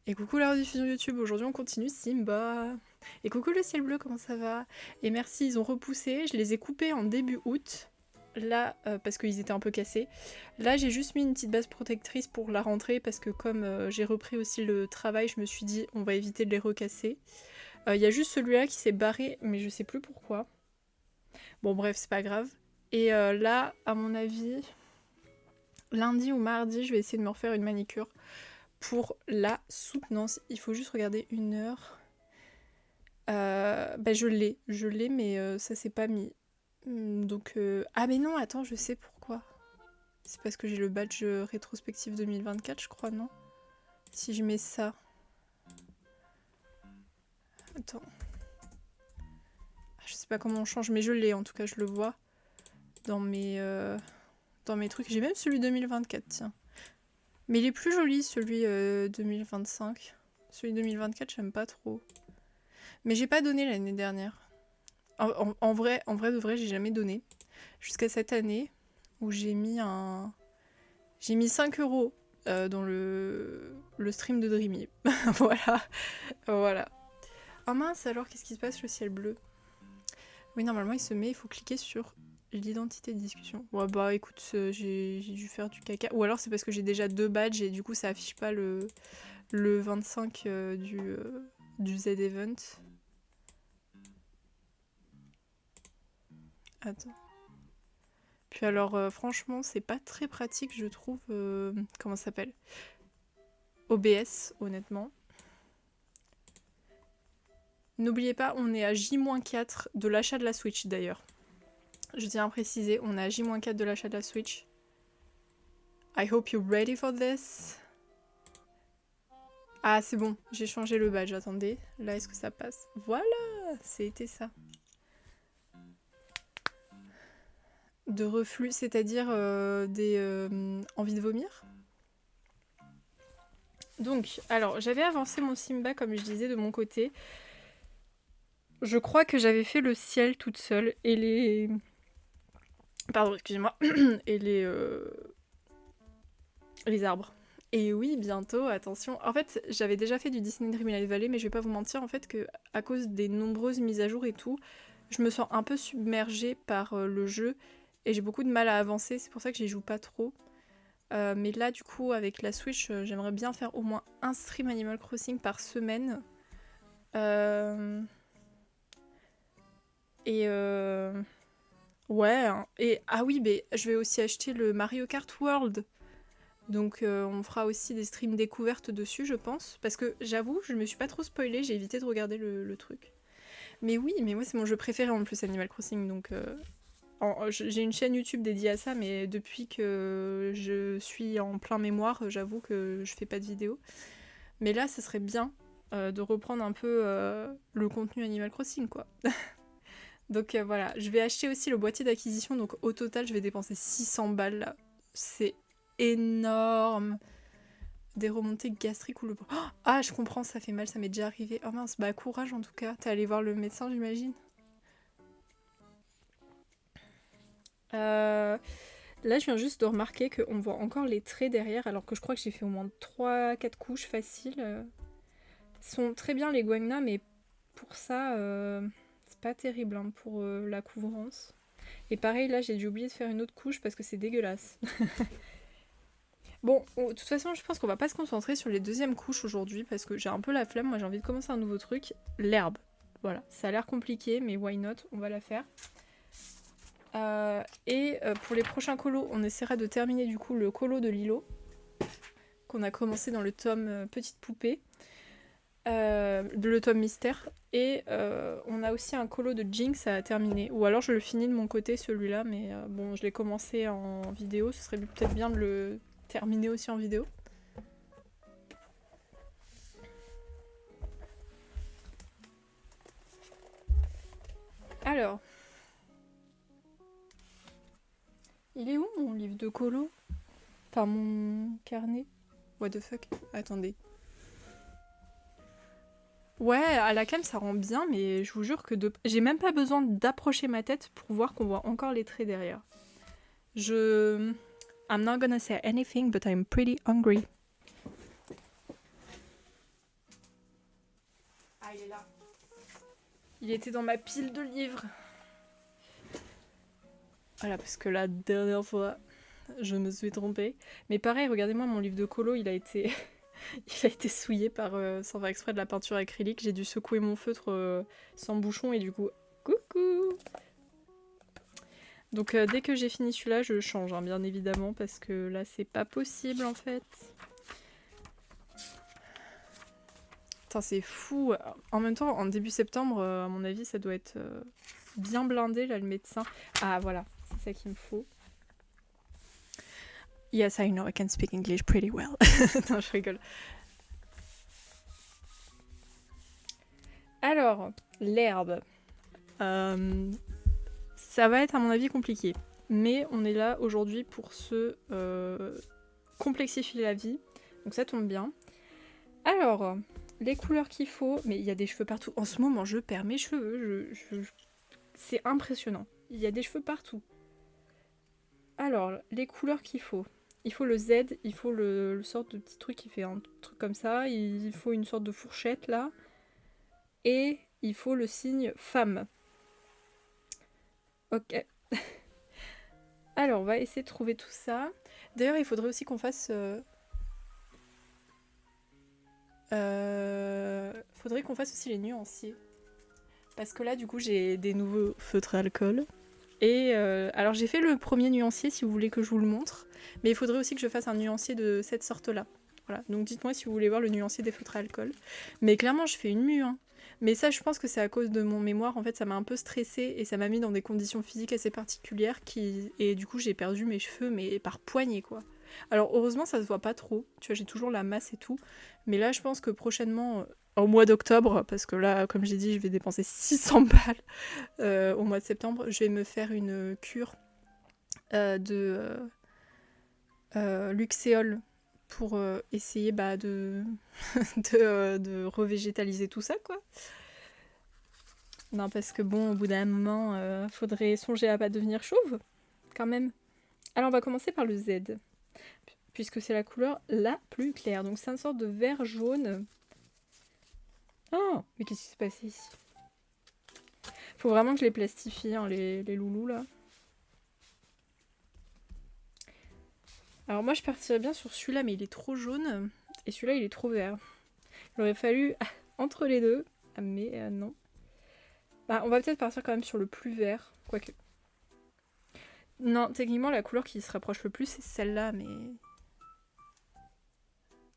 Et coucou la rediffusion YouTube, aujourd'hui on continue Simba. Et coucou le ciel bleu, comment ça va? Et merci, ils ont repoussé, je les ai coupés en début août. Là, parce qu'ils étaient un peu cassés. Là, j'ai juste mis une petite base protectrice pour la rentrée, parce que comme j'ai repris aussi le travail, je me suis dit, on va éviter de les recasser. Il y a juste celui-là qui s'est barré, mais je sais plus pourquoi. Bon bref, c'est pas grave. Et là, à mon avis, lundi ou mardi, je vais essayer de me refaire une manicure pour la soutenance. Il faut juste regarder une heure. Bah je l'ai, mais ça s'est pas mis. Donc, ah mais non, attends, je sais pourquoi. C'est parce que j'ai le badge rétrospectif 2024, je crois, non? Si je mets ça. Attends. Je sais pas comment on change, mais je l'ai, en tout cas, je le vois dans mes trucs. J'ai même celui 2024, tiens. Mais il est plus joli, celui 2025. Celui 2024, j'aime pas trop. Mais j'ai pas donné l'année dernière. En vrai de vrai, j'ai jamais donné. Jusqu'à cette année où j'ai mis 5 € dans le stream de Dreamy. Voilà. Voilà. Oh mince, alors qu'est-ce qui se passe le ciel bleu? Oui, normalement il se met, il faut cliquer sur l'identité de discussion. Ouais, bah écoute, j'ai dû faire du caca. Ou alors c'est parce que j'ai déjà 2 badges et du coup ça affiche pas le 25 du Z-Event. Attends. Puis alors, franchement, c'est pas très pratique, je trouve. Comment ça s'appelle? OBS, honnêtement. N'oubliez pas, on est à J-4 de l'achat de la Switch, d'ailleurs. Je tiens à préciser, on est à J-4 de l'achat de la Switch. I hope you're ready for this. Ah, c'est bon, j'ai changé le badge, attendez. Là, est-ce que ça passe? Voilà, c'était ça. De reflux, c'est-à-dire des envies de vomir. Donc, alors, j'avais avancé mon Simba, comme je disais, de mon côté. Je crois que j'avais fait le ciel toute seule et les... Pardon, excusez-moi. Et les arbres. Et oui, bientôt, attention. En fait, j'avais déjà fait du Disney Dreamlight Valley, mais je vais pas vous mentir, en fait, que à cause des nombreuses mises à jour et tout, je me sens un peu submergée par le jeu et j'ai beaucoup de mal à avancer. C'est pour ça que j'y joue pas trop. Mais là, du coup, avec la Switch, j'aimerais bien faire au moins un stream Animal Crossing par semaine. Et ouais. Hein. Et ah oui, mais je vais aussi acheter le Mario Kart World. Donc on fera aussi des streams découvertes dessus, je pense. Parce que j'avoue, je me suis pas trop spoilée, j'ai évité de regarder le truc. Mais oui, mais moi c'est mon jeu préféré en plus, Animal Crossing. Donc j'ai une chaîne YouTube dédiée à ça, mais depuis que je suis en plein mémoire, j'avoue que je fais pas de vidéos. Mais là, ça serait bien de reprendre un peu le contenu Animal Crossing, quoi. Donc voilà, je vais acheter aussi le boîtier d'acquisition. Donc au total, je vais dépenser 600 balles là. C'est énorme. Des remontées gastriques ou le... Oh ah, je comprends, ça fait mal, ça m'est déjà arrivé. Oh mince, bah courage en tout cas. T'es allé voir le médecin, j'imagine. Là, je viens juste de remarquer qu'on voit encore les traits derrière, alors que je crois que j'ai fait au moins 3-4 couches faciles. Sont très bien les guagnas, mais pour ça, c'est pas terrible hein, pour la couvrance. Et pareil, là, j'ai dû oublier de faire une autre couche parce que c'est dégueulasse. Bon, de toute façon, je pense qu'on va pas se concentrer sur les deuxièmes couches aujourd'hui parce que j'ai un peu la flemme. Moi, j'ai envie de commencer un nouveau truc, l'herbe. Voilà, ça a l'air compliqué, mais why not? On va la faire. Pour les prochains colos, on essaiera de terminer du coup le colo de Lilo qu'on a commencé dans le tome Petite Poupée, le tome Mystère. Et on a aussi un colo de Jinx à terminer. Ou alors je le finis de mon côté celui-là, mais bon, je l'ai commencé en vidéo. Ce serait peut-être bien de le terminer aussi en vidéo. Alors, il est où mon livre de colo? Enfin, mon carnet? What the fuck? Attendez. Ouais, à la cam ça rend bien, mais je vous jure que j'ai même pas besoin d'approcher ma tête pour voir qu'on voit encore les traits derrière. I'm not gonna say anything, but I'm pretty hungry. est là. Il était dans ma pile de livres. Voilà, parce que la dernière fois, je me suis trompée. Mais pareil, regardez-moi, mon livre de colo, il a été, il a été souillé par, sans faire exprès, de la peinture acrylique. J'ai dû secouer mon feutre sans bouchon et du coup, coucou! Donc dès que j'ai fini celui-là, je change, hein, bien évidemment, parce que là, c'est pas possible, en fait. Putain, c'est fou. En même temps, en début septembre, à mon avis, ça doit être bien blindé, là, le médecin. Ah, voilà, c'est ça qu'il me faut. Yes, I know, I can speak English pretty well. Non, je rigole. Alors, l'herbe. Ça va être, à mon avis, compliqué. Mais on est là aujourd'hui pour se complexifier la vie. Donc ça tombe bien. Alors, les couleurs qu'il faut. Mais il y a des cheveux partout. En ce moment, je perds mes cheveux. C'est impressionnant. Il y a des cheveux partout. Alors, les couleurs qu'il faut. Il faut le Z, il faut le sorte de petit truc qui fait un truc comme ça. Il faut une sorte de fourchette là. Et il faut le signe femme. Ok. Alors, on va essayer de trouver tout ça. D'ailleurs, il faudrait aussi qu'on fasse... faudrait qu'on fasse aussi les nuanciers. Parce que là, du coup, j'ai des nouveaux feutres à alcool. Et alors, j'ai fait le premier nuancier, si vous voulez que je vous le montre. Mais il faudrait aussi que je fasse un nuancier de cette sorte-là. Voilà, donc dites-moi si vous voulez voir le nuancier des feutres à alcool. Mais clairement, je fais une mue, hein. Mais ça, je pense que c'est à cause de mon mémoire. En fait, ça m'a un peu stressée et ça m'a mis dans des conditions physiques assez particulières. Et du coup, j'ai perdu mes cheveux, mais par poignée, quoi. Alors, heureusement, ça se voit pas trop. Tu vois, j'ai toujours la masse et tout. Mais là, je pense que prochainement, au mois d'octobre, parce que là, comme j'ai dit, je vais dépenser 600 balles au mois de septembre, je vais me faire une cure de Luxéol pour essayer de, de revégétaliser tout ça, quoi. Non, parce que bon, au bout d'un moment, faudrait songer à pas devenir chauve, quand même. Alors, on va commencer par le Z, puisque c'est la couleur la plus claire. Donc, c'est une sorte de vert jaune. Oh, mais qu'est-ce qui s'est passé ici? Faut vraiment que je les plastifie, hein, les loulous, là. Alors, moi, je partirais bien sur celui-là, mais il est trop jaune. Et celui-là, il est trop vert. Il aurait fallu entre les deux, mais non. Bah, on va peut-être partir quand même sur le plus vert, quoique. Non, techniquement, la couleur qui se rapproche le plus, c'est celle-là, mais...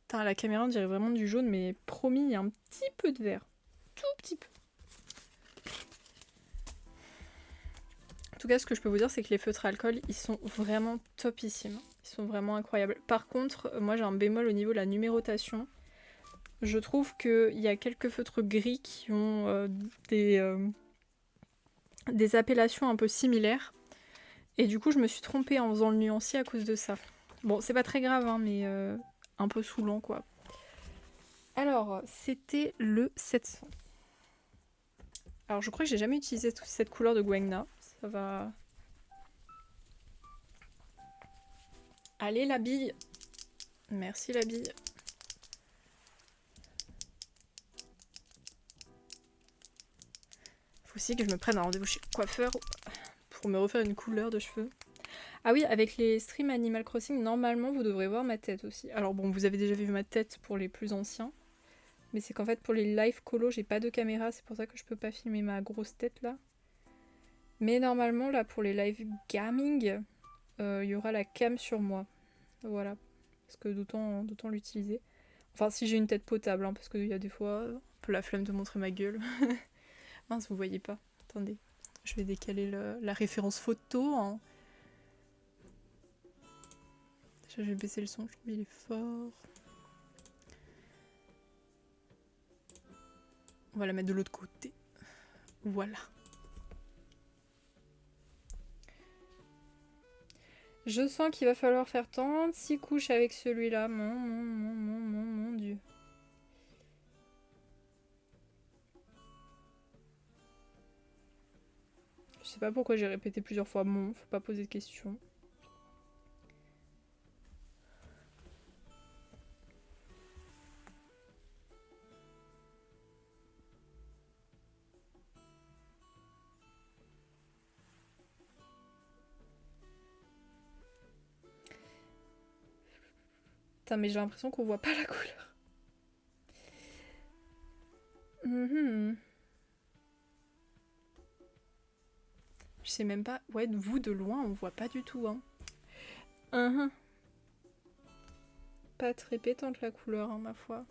Putain, la caméra, on dirait vraiment du jaune, mais promis, il y a un petit peu de vert. Tout petit peu. En tout cas, ce que je peux vous dire, c'est que les feutres à alcool, ils sont vraiment topissimes. Ils sont vraiment incroyables. Par contre, moi, j'ai un bémol au niveau de la numérotation. Je trouve qu'il y a quelques feutres gris qui ont des appellations un peu similaires. Et du coup, je me suis trompée en faisant le nuancier à cause de ça. Bon, c'est pas très grave, hein, mais un peu saoulant, quoi. Alors, c'était le 700. Alors, je crois que j'ai jamais utilisé cette couleur de Guengna. Ça va... Allez, la bille. Merci, la bille. Faut aussi que je me prenne un rendez-vous chez le coiffeur pour me refaire une couleur de cheveux. Ah oui, avec les streams Animal Crossing, normalement, vous devrez voir ma tête aussi. Alors bon, vous avez déjà vu ma tête pour les plus anciens. Mais c'est qu'en fait, pour les live colo, j'ai pas de caméra. C'est pour ça que je peux pas filmer ma grosse tête, là. Mais normalement, là, pour les live gaming, il y aura la cam sur moi. Voilà. Parce que d'autant l'utiliser. Enfin, si j'ai une tête potable, hein, parce qu'il y a des fois un peu la flemme de montrer ma gueule. Mince, vous voyez pas. Attendez. Je vais décaler la référence photo. Hein. Déjà, je vais baisser le son. Je trouve qu'il est fort. On va la mettre de l'autre côté. Voilà. Je sens qu'il va falloir faire 36 couches avec celui-là. Mon dieu. Je sais pas pourquoi j'ai répété plusieurs fois mon, faut pas poser de questions. Putain, mais j'ai l'impression qu'on voit pas la couleur. Mhm. Je sais même pas. Ouais, vous de loin, on voit pas du tout, hein. Mhm. Pas très pétante la couleur, hein, ma foi.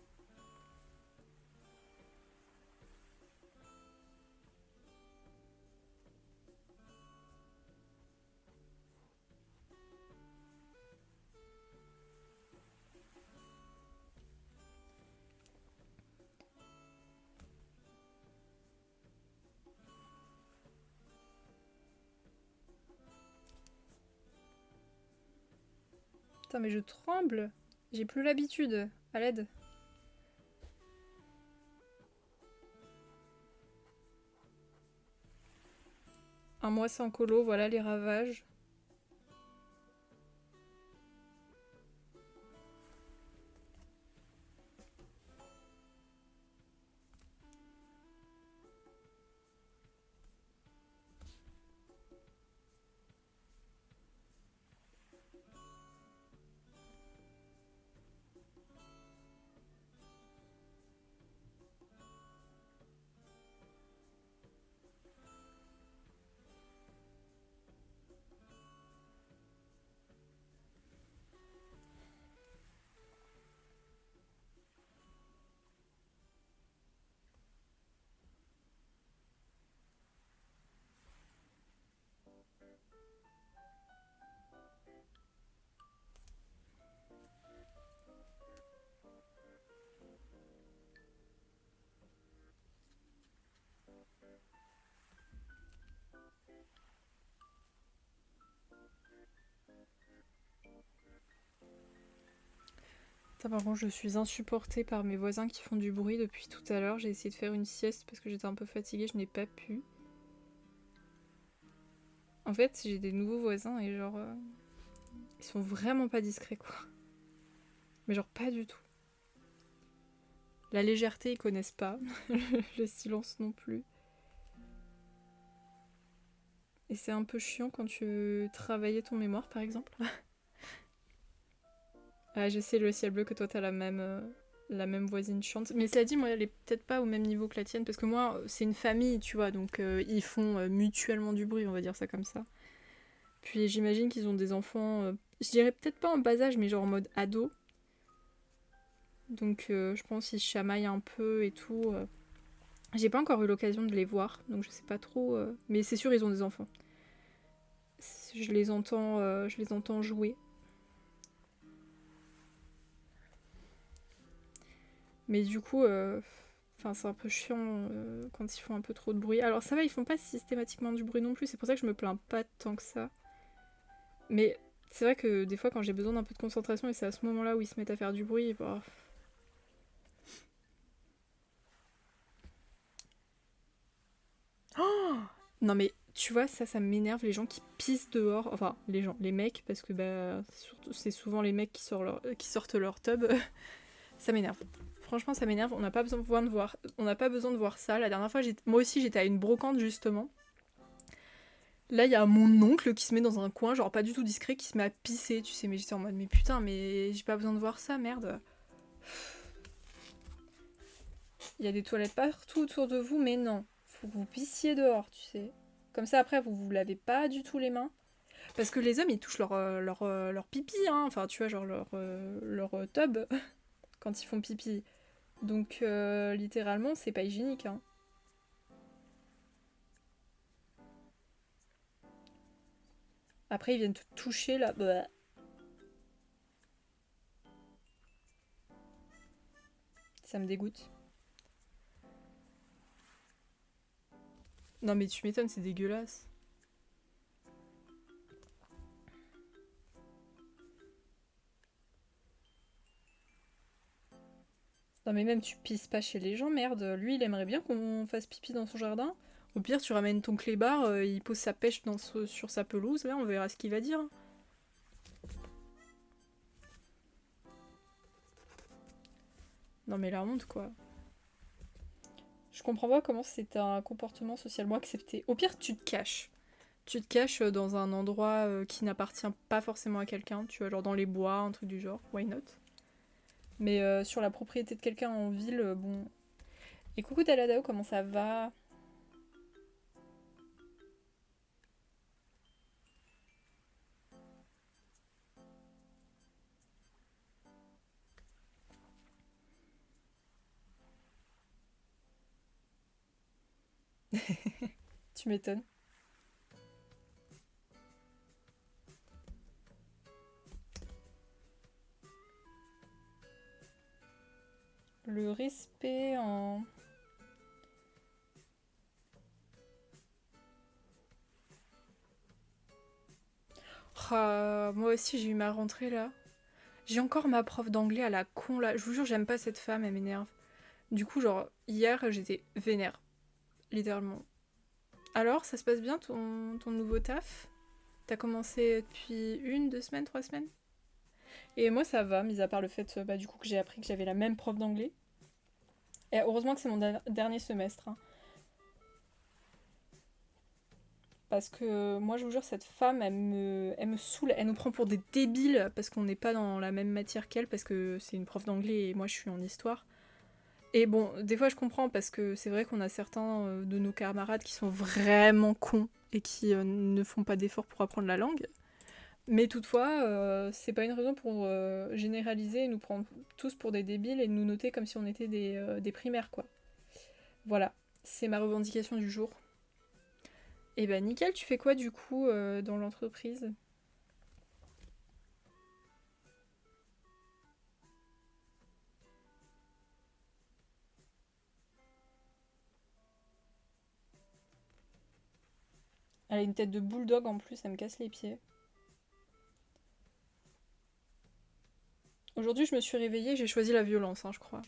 Putain, mais je tremble. J'ai plus l'habitude. À l'aide. Un mois sans colo, voilà les ravages. Putain, par contre, je suis insupportée par mes voisins qui font du bruit depuis tout à l'heure. J'ai essayé de faire une sieste parce que j'étais un peu fatiguée, je n'ai pas pu. En fait, j'ai des nouveaux voisins et genre... ils sont vraiment pas discrets, quoi. Mais genre pas du tout. La légèreté, ils connaissent pas. Le silence non plus. Et c'est un peu chiant quand tu travaillais ton mémoire, par exemple. Ah, je sais, le ciel bleu, que toi, t'as la même voisine chiante. Mais cela dit, moi, elle est peut-être pas au même niveau que la tienne, parce que moi, c'est une famille, tu vois, donc ils font mutuellement du bruit, on va dire ça comme ça. Puis j'imagine qu'ils ont des enfants, je dirais peut-être pas en bas âge, mais genre en mode ado. Donc je pense qu'ils se chamaillent un peu et tout. J'ai pas encore eu l'occasion de les voir, donc je sais pas trop. Mais c'est sûr, ils ont des enfants. Je les entends jouer. Mais du coup, enfin, c'est un peu chiant quand ils font un peu trop de bruit. Alors ça va, ils font pas systématiquement du bruit non plus, c'est pour ça que je me plains pas tant que ça. Mais c'est vrai que des fois, quand j'ai besoin d'un peu de concentration et c'est à ce moment-là où ils se mettent à faire du bruit, bah... Oh non mais tu vois, ça m'énerve les gens qui pissent dehors. Enfin, les gens, les mecs, parce que bah, c'est souvent les mecs qui sortent leur tub. Ça m'énerve. Franchement, ça m'énerve. On n'a pas besoin de voir. On n'a pas besoin de voir ça. La dernière fois, moi aussi, j'étais à une brocante justement. Là, il y a mon oncle qui se met dans un coin, genre pas du tout discret, qui se met à pisser, tu sais. Mais j'étais en mode, mais putain, mais j'ai pas besoin de voir ça, merde. Il y a des toilettes partout autour de vous, mais non. Faut que vous pissiez dehors, tu sais. Comme ça, après, vous lavez pas du tout les mains. Parce que les hommes, ils touchent leur pipi, hein. Enfin, tu vois, genre leur tub quand ils font pipi. Donc, littéralement, c'est pas hygiénique, hein. Après, ils viennent te toucher là. Bah. Ça me dégoûte. Non, mais tu m'étonnes, c'est dégueulasse. Non, mais même tu pisses pas chez les gens, merde. Lui, il aimerait bien qu'on fasse pipi dans son jardin. Au pire, tu ramènes ton clébard, il pose sa pêche sur sa pelouse, là, on verra ce qu'il va dire. Non, mais la honte, quoi. Je comprends pas comment c'est un comportement socialement accepté. Au pire, tu te caches. Tu te caches dans un endroit qui n'appartient pas forcément à quelqu'un, tu vois, genre dans les bois, un truc du genre. Why not? Mais sur la propriété de quelqu'un en ville, bon. Et coucou Taladao, comment ça va? Tu m'étonnes. Le respect en... Ah, moi aussi j'ai eu ma rentrée là. J'ai encore ma prof d'anglais à la con là. Je vous jure, j'aime pas cette femme, elle m'énerve. Du coup, genre, hier j'étais vénère, littéralement. Alors, ça se passe bien ton nouveau taf? T'as commencé depuis 1, 2 semaines, 3 semaines? Et moi ça va, mis à part le fait bah, du coup que j'ai appris que j'avais la même prof d'anglais. Et heureusement que c'est mon dernier semestre, hein. Parce que moi je vous jure, cette femme, elle me saoule, elle nous prend pour des débiles parce qu'on n'est pas dans la même matière qu'elle, parce que c'est une prof d'anglais et moi je suis en histoire. Et bon, des fois je comprends parce que c'est vrai qu'on a certains de nos camarades qui sont vraiment cons et qui ne font pas d'efforts pour apprendre la langue. Mais toutefois, c'est pas une raison pour généraliser et nous prendre tous pour des débiles et nous noter comme si on était des primaires, quoi. Voilà, c'est ma revendication du jour. Et bah nickel, tu fais quoi du coup dans l'entreprise? Elle a une tête de bulldog en plus, ça me casse les pieds. Aujourd'hui, je me suis réveillée, j'ai choisi la violence, hein, je crois.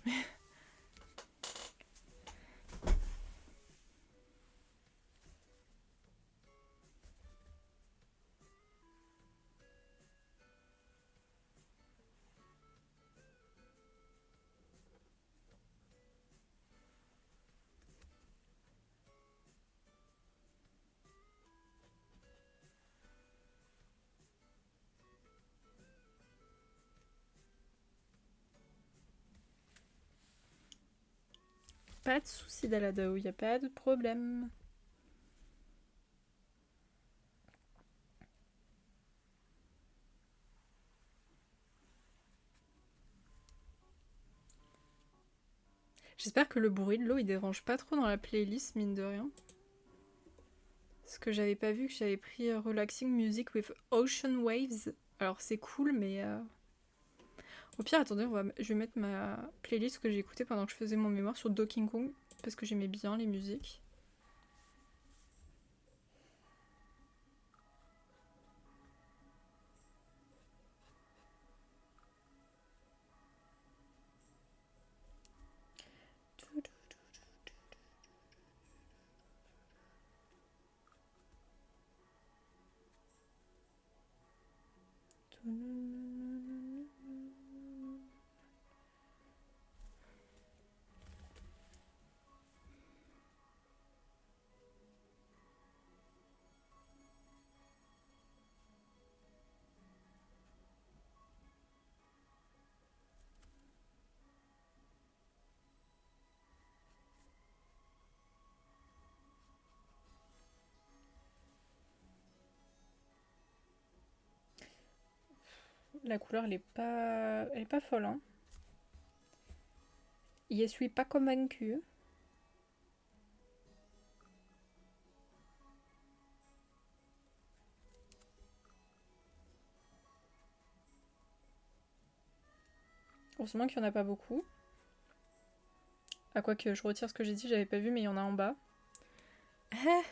Pas de soucis, Daladao, y a pas de problème. J'espère que le bruit de l'eau il dérange pas trop dans la playlist, mine de rien. Parce que j'avais pas vu que j'avais pris Relaxing Music with Ocean Waves. Alors c'est cool, mais au pire, attendez, je vais mettre ma playlist que j'ai écoutée pendant que je faisais mon mémoire sur Donkey Kong parce que j'aimais bien les musiques. La couleur, elle est pas folle, hein. Je suis pas convaincue. Heureusement qu'il y en a pas beaucoup. À quoi que je retire ce que j'ai dit, j'avais pas vu, mais il y en a en bas. Eh,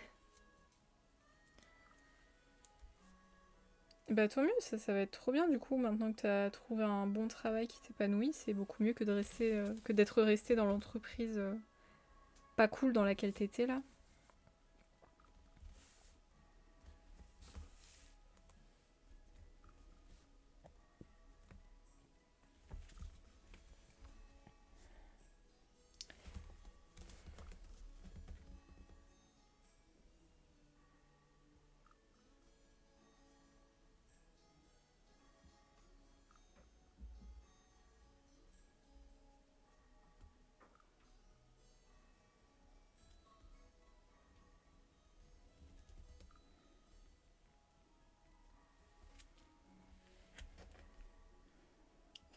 bah tant mieux, ça va être trop bien du coup. Maintenant que t'as trouvé un bon travail qui t'épanouit, c'est beaucoup mieux que de rester, que d'être resté dans l'entreprise pas cool dans laquelle t'étais là.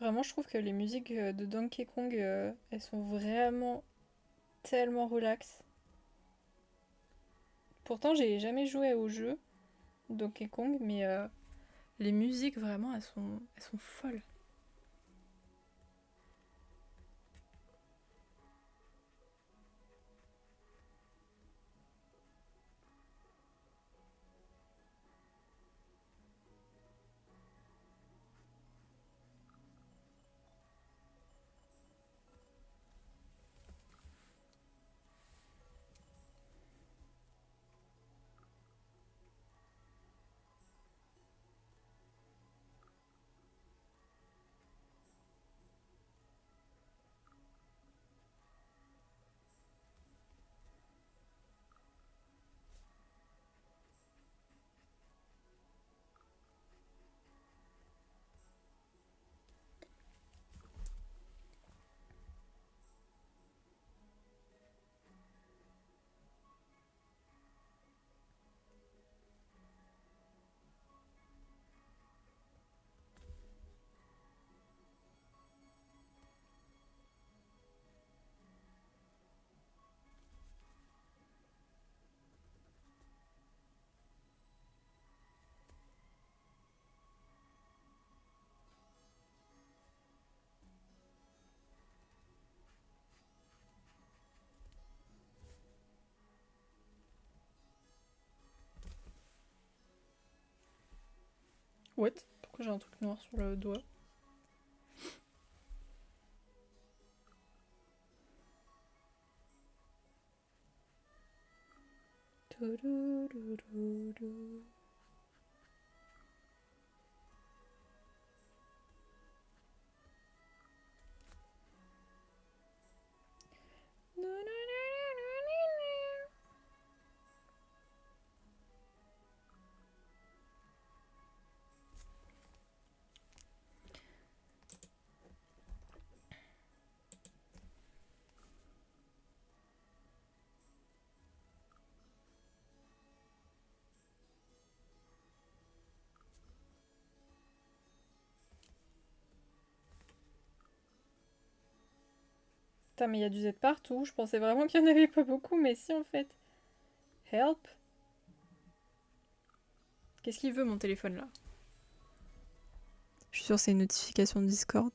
Vraiment, je trouve que les musiques de Donkey Kong, elles sont vraiment tellement relax. Pourtant, j'ai jamais joué au jeu Donkey Kong, mais les musiques, vraiment, elles sont folles. What? Pourquoi j'ai un truc noir sur le doigt? Putain, mais il y a du Z partout. Je pensais vraiment qu'il y en avait pas beaucoup, mais si en fait. Help? Qu'est-ce qu'il veut mon téléphone là? Je suis sûre que c'est une notification de Discord.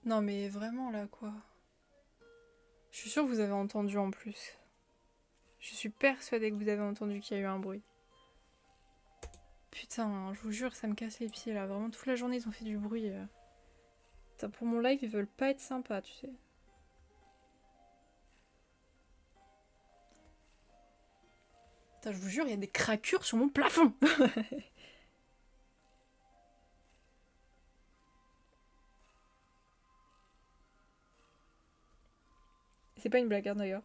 Non mais vraiment là quoi. Je suis sûre que vous avez entendu en plus. Je suis persuadée que vous avez entendu qu'il y a eu un bruit. Putain, je vous jure, ça me casse les pieds là. Vraiment, toute la journée, ils ont fait du bruit. Putain, pour mon live, ils veulent pas être sympas, tu sais. Putain, je vous jure, il y a des craquures sur mon plafond. C'est pas une blague, hein, d'ailleurs.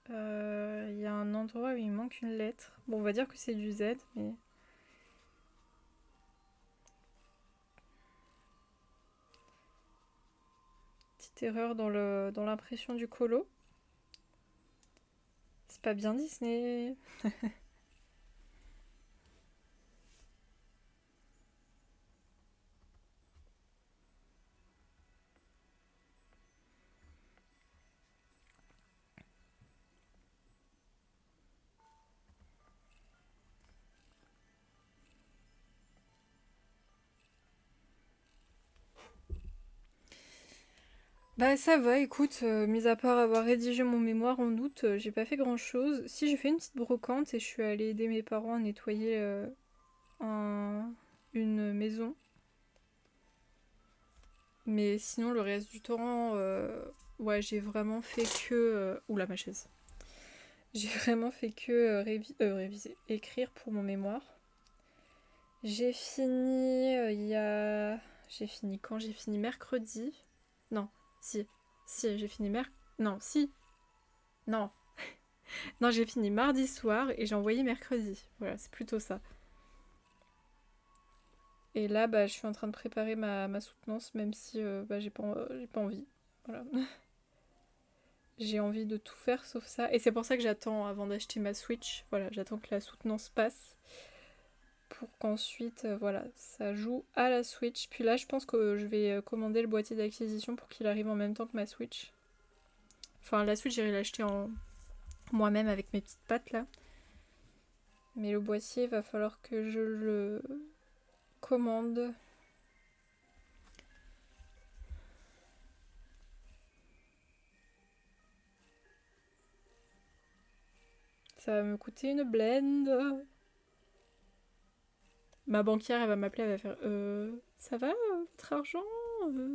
Il y a un endroit où il manque une lettre. Bon, on va dire que c'est du Z, mais... Petite erreur dans l'impression du colo. C'est pas bien Disney. Bah ça va, écoute, mis à part avoir rédigé mon mémoire en août, j'ai pas fait grand-chose. Si, j'ai fait une petite brocante et je suis allée aider mes parents à nettoyer une maison. Mais sinon, le reste du temps, ouais, j'ai vraiment fait que... Oula, ma chaise. J'ai vraiment fait que réviser, écrire pour mon mémoire. J'ai fini il y a... J'ai fini quand? J'ai fini mercredi. Non, si. Si, j'ai fini Non, si. Non. Non, j'ai fini mardi soir et j'ai envoyé mercredi. Voilà, c'est plutôt ça. Et là, bah, je suis en train de préparer ma soutenance, même si bah, j'ai pas envie. Voilà. J'ai envie de tout faire sauf ça. Et c'est pour ça que j'attends avant d'acheter ma Switch. Voilà, j'attends que la soutenance passe. Pour qu'ensuite, voilà, ça joue à la Switch. Puis là, je pense que je vais commander le boîtier d'acquisition pour qu'il arrive en même temps que ma Switch. Enfin, la Switch, j'irai l'acheter en moi-même avec mes petites pattes là. Mais le boîtier, va falloir que je le commande. Ça va me coûter une blende. Ma banquière, elle va m'appeler, elle va faire ça va, votre argent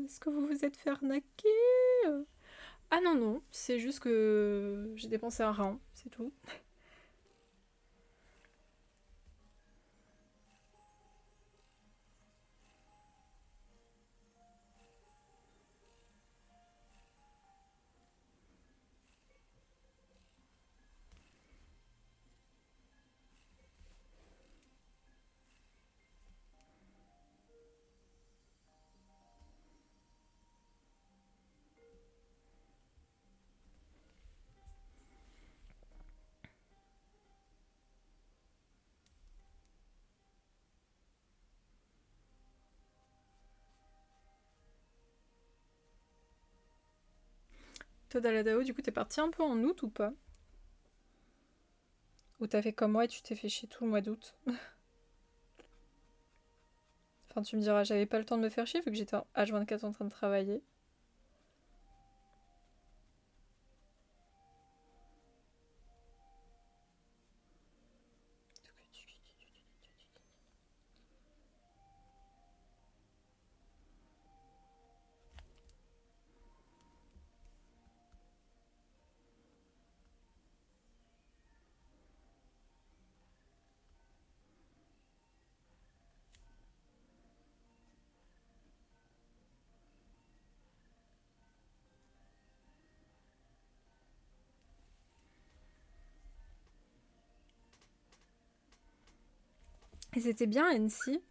Est-ce que vous vous êtes fait arnaquer Ah non, non, c'est juste que j'ai dépensé un rein, c'est tout. Toi, Daladao, du coup, t'es parti un peu en août ou pas? Ou t'as fait comme moi et tu t'es fait chier tout le mois d'août? Enfin, tu me diras, j'avais pas le temps de me faire chier vu que j'étais en H24 en train de travailler. Et c'était bien à Annecy.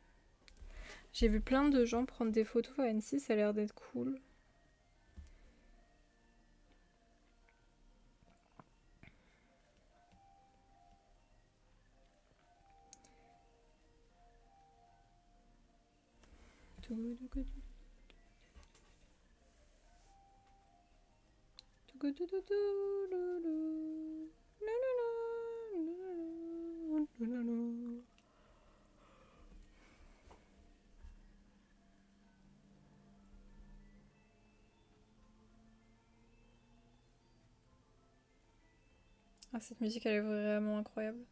J'ai vu plein de gens prendre des photos à Annecy, ça a l'air d'être cool. Ah, cette musique, elle est vraiment incroyable.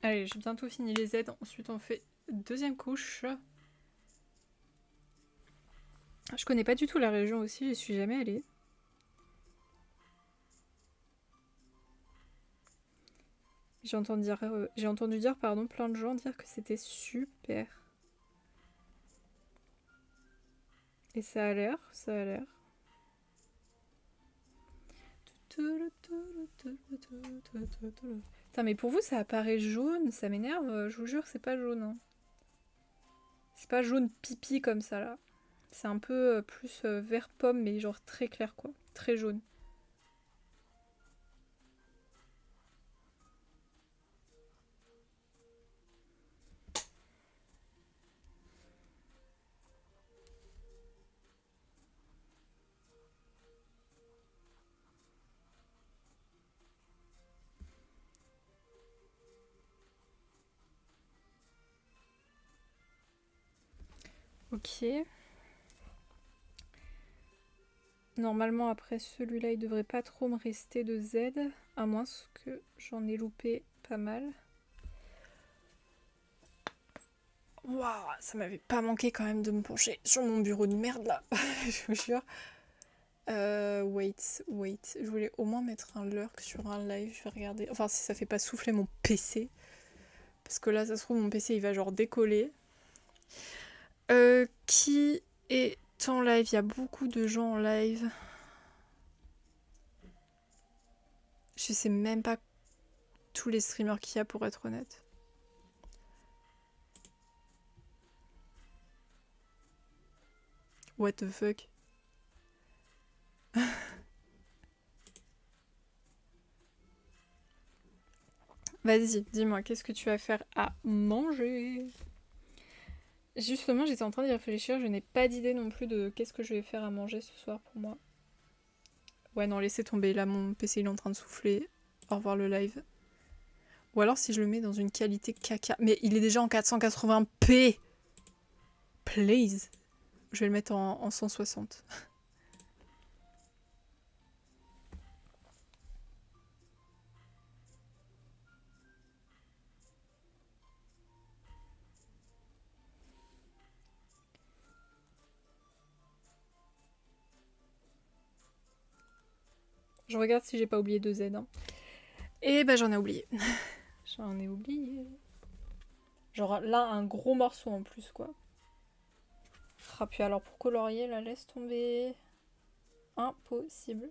Allez, j'ai bientôt fini les Z. Ensuite, on fait deuxième couche. Je connais pas du tout la région aussi, j'y suis jamais allée. J'ai entendu dire pardon, plein de gens dire que c'était super. Et ça a l'air, ça a l'air. Putain, mais pour vous, ça apparaît jaune, ça m'énerve. Je vous jure, c'est pas jaune. Hein. C'est pas jaune pipi comme ça, là. C'est un peu plus vert pomme, mais genre très clair, quoi. Très jaune. Ok. Normalement, après celui-là, il devrait pas trop me rester de Z, à moins que j'en ai loupé pas mal. Waouh, ça m'avait pas manqué quand même de me pencher sur mon bureau de merde là, je vous jure. Wait. Je voulais au moins mettre un lurk sur un live, je vais regarder. Enfin, si ça fait pas souffler mon PC. Parce que là, ça se trouve, mon PC il va genre décoller. Qui est en live? Il y a beaucoup de gens en live. Je sais même pas tous les streamers qu'il y a pour être honnête. What the fuck? Vas-y, dis-moi, qu'est-ce que tu vas faire à manger? Justement, j'étais en train d'y réfléchir, je n'ai pas d'idée non plus de qu'est-ce que je vais faire à manger ce soir pour moi. Ouais, non, laissez tomber, là mon PC il est en train de souffler. Au revoir le live. Ou alors si je le mets dans une qualité caca. Mais il est déjà en 480p! Please! Je vais le mettre en 160. Je regarde si j'ai pas oublié de Z. Hein. Et bah j'en ai oublié. J'en ai oublié. Genre là, un gros morceau en plus, quoi. Ah, puis alors pour colorier, là, laisse tomber. Impossible.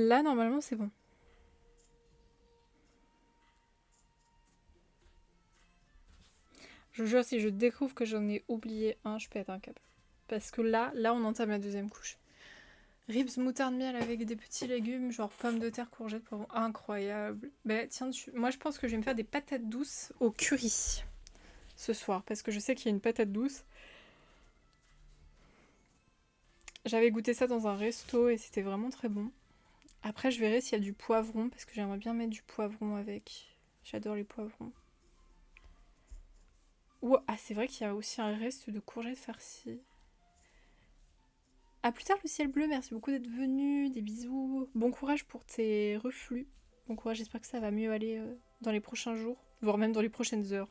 Là, normalement, c'est bon. Je vous jure, si je découvre que j'en ai oublié un, je pète un câble. Parce que là, on entame la deuxième couche. Ribs moutarde miel avec des petits légumes, genre pommes de terre, courgettes, poivrons. Incroyable. Bah tiens, moi je pense que je vais me faire des patates douces au curry ce soir. Parce que je sais qu'il y a une patate douce. J'avais goûté ça dans un resto et c'était vraiment très bon. Après, je verrai s'il y a du poivron, parce que j'aimerais bien mettre du poivron avec. J'adore les poivrons. Ah, c'est vrai qu'il y a aussi un reste de courgettes farcies. À plus tard, le ciel bleu, merci beaucoup d'être venu, des bisous. Bon courage pour tes reflux. Bon courage, j'espère que ça va mieux aller dans les prochains jours, voire même dans les prochaines heures.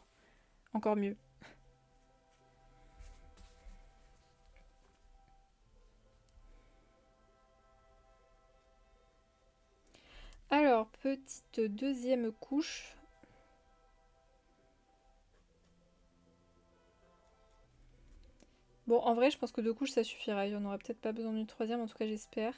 Encore mieux. Alors, petite deuxième couche. Bon, en vrai, je pense que 2 couches, ça suffira. Il y en aura peut-être pas besoin d'une troisième, en tout cas, j'espère.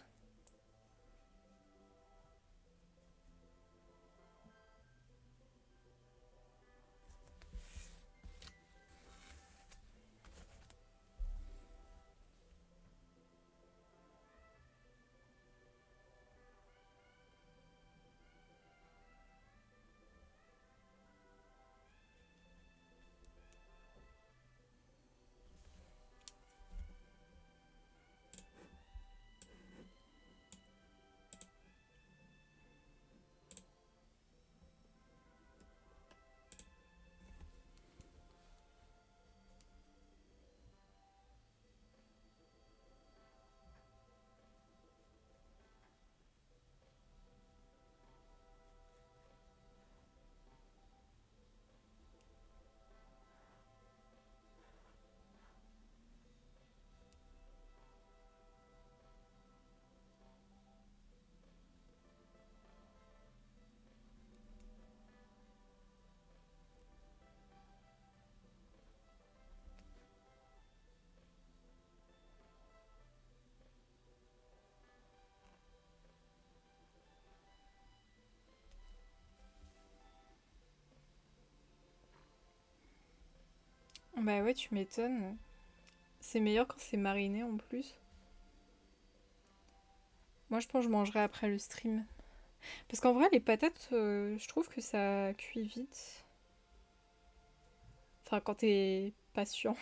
Bah ouais, tu m'étonnes. C'est meilleur quand c'est mariné en plus. Moi, je pense que je mangerai après le stream. Parce qu'en vrai, les patates, je trouve que ça cuit vite. Enfin, quand t'es patient.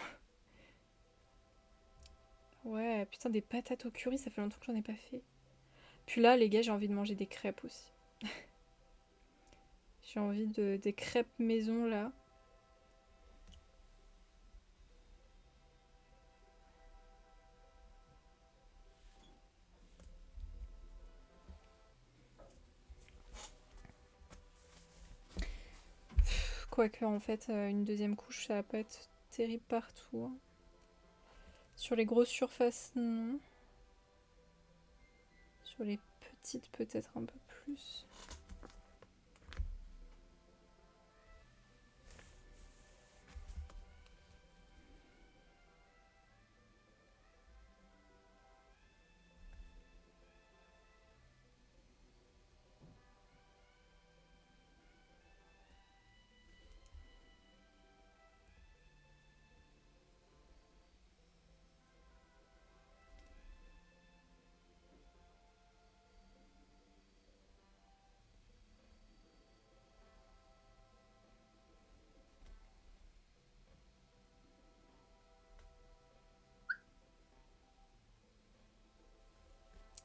Ouais, putain, des patates au curry, ça fait longtemps que j'en ai pas fait. Puis là, les gars, j'ai envie de manger des crêpes aussi. J'ai envie de des crêpes maison là. Quoique, en fait, une deuxième couche, ça va pas être terrible partout, hein. Sur les grosses surfaces, non. Sur les petites, peut-être un peu plus.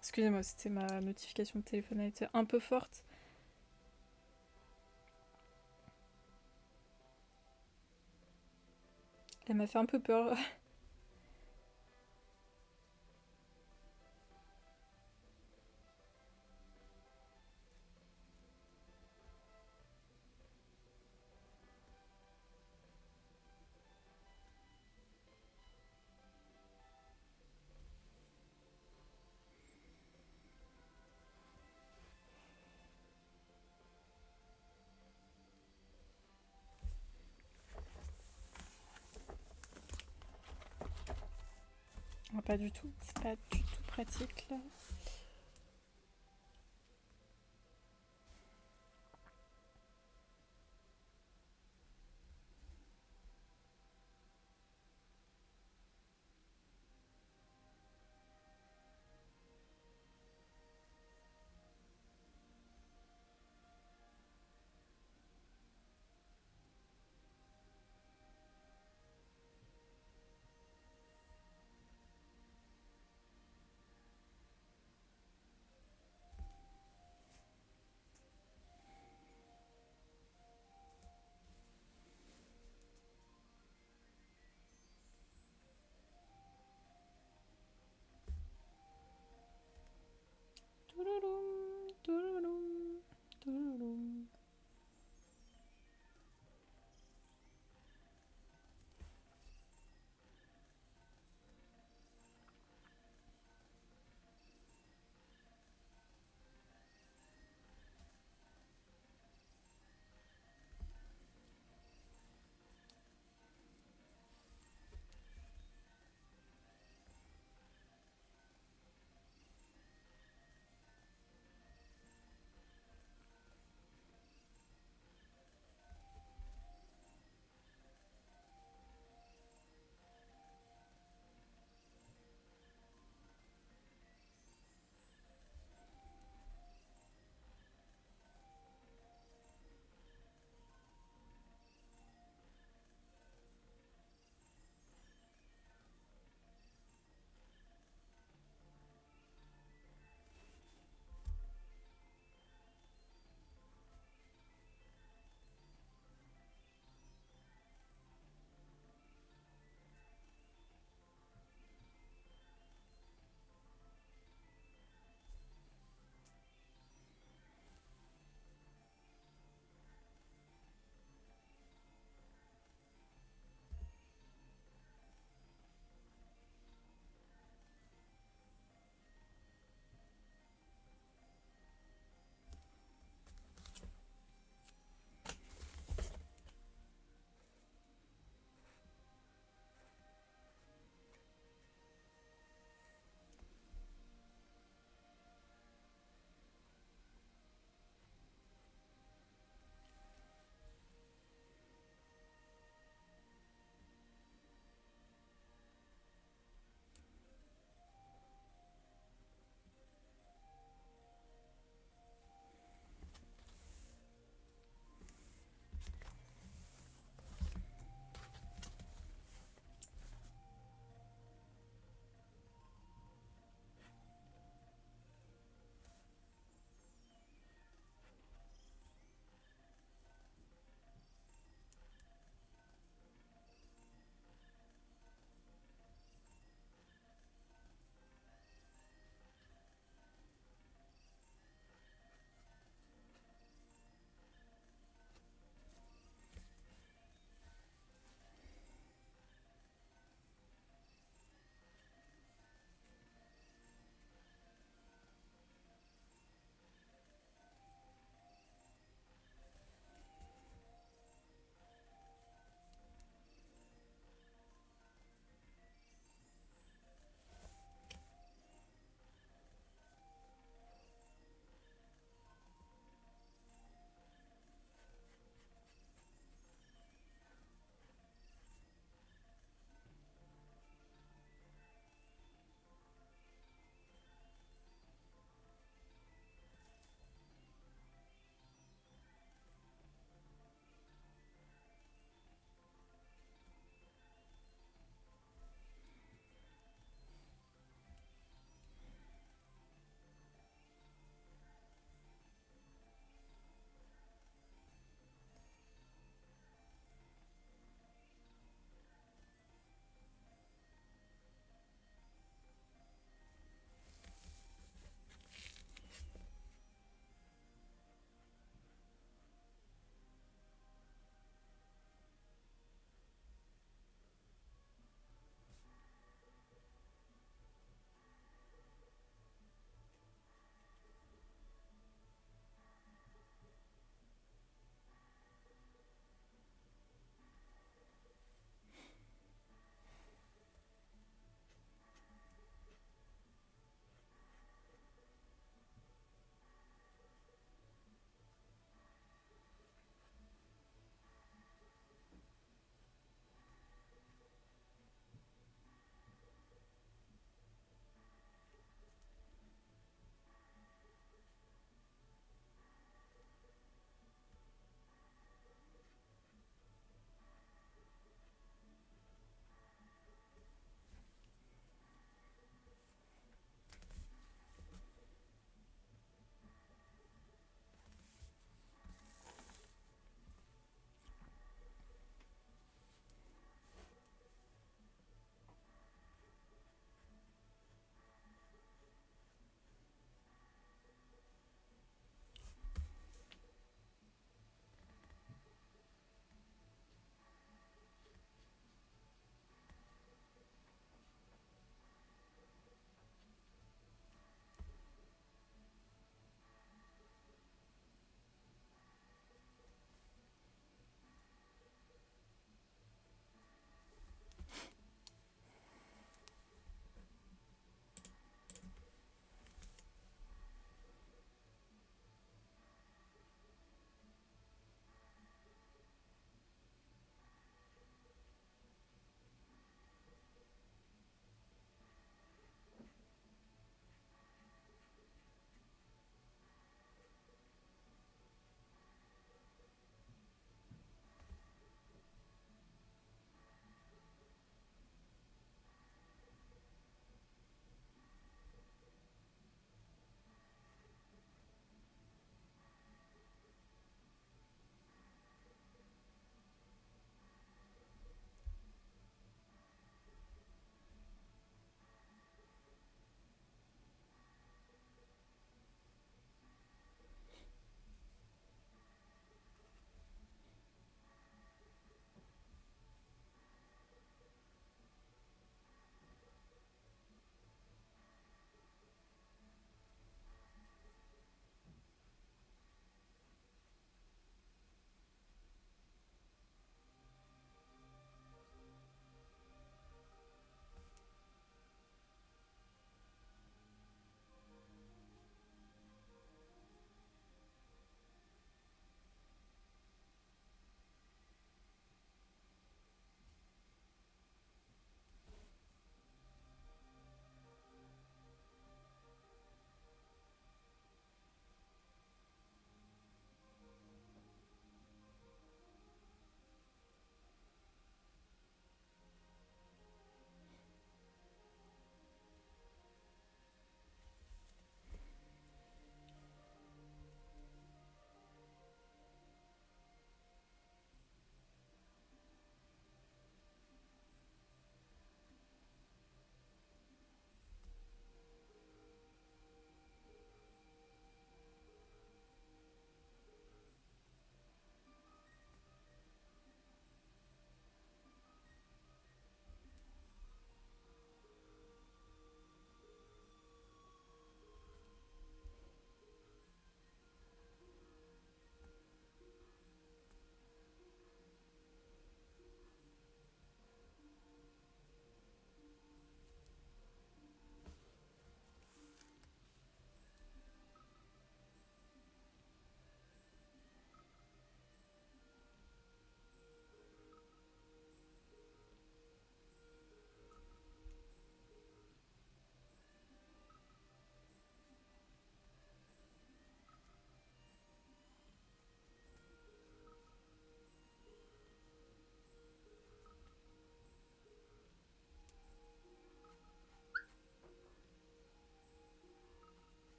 Excusez-moi, c'était ma notification de téléphone, elle était un peu forte. Elle m'a fait un peu peur. Ah, pas du tout, c'est pas du tout pratique là.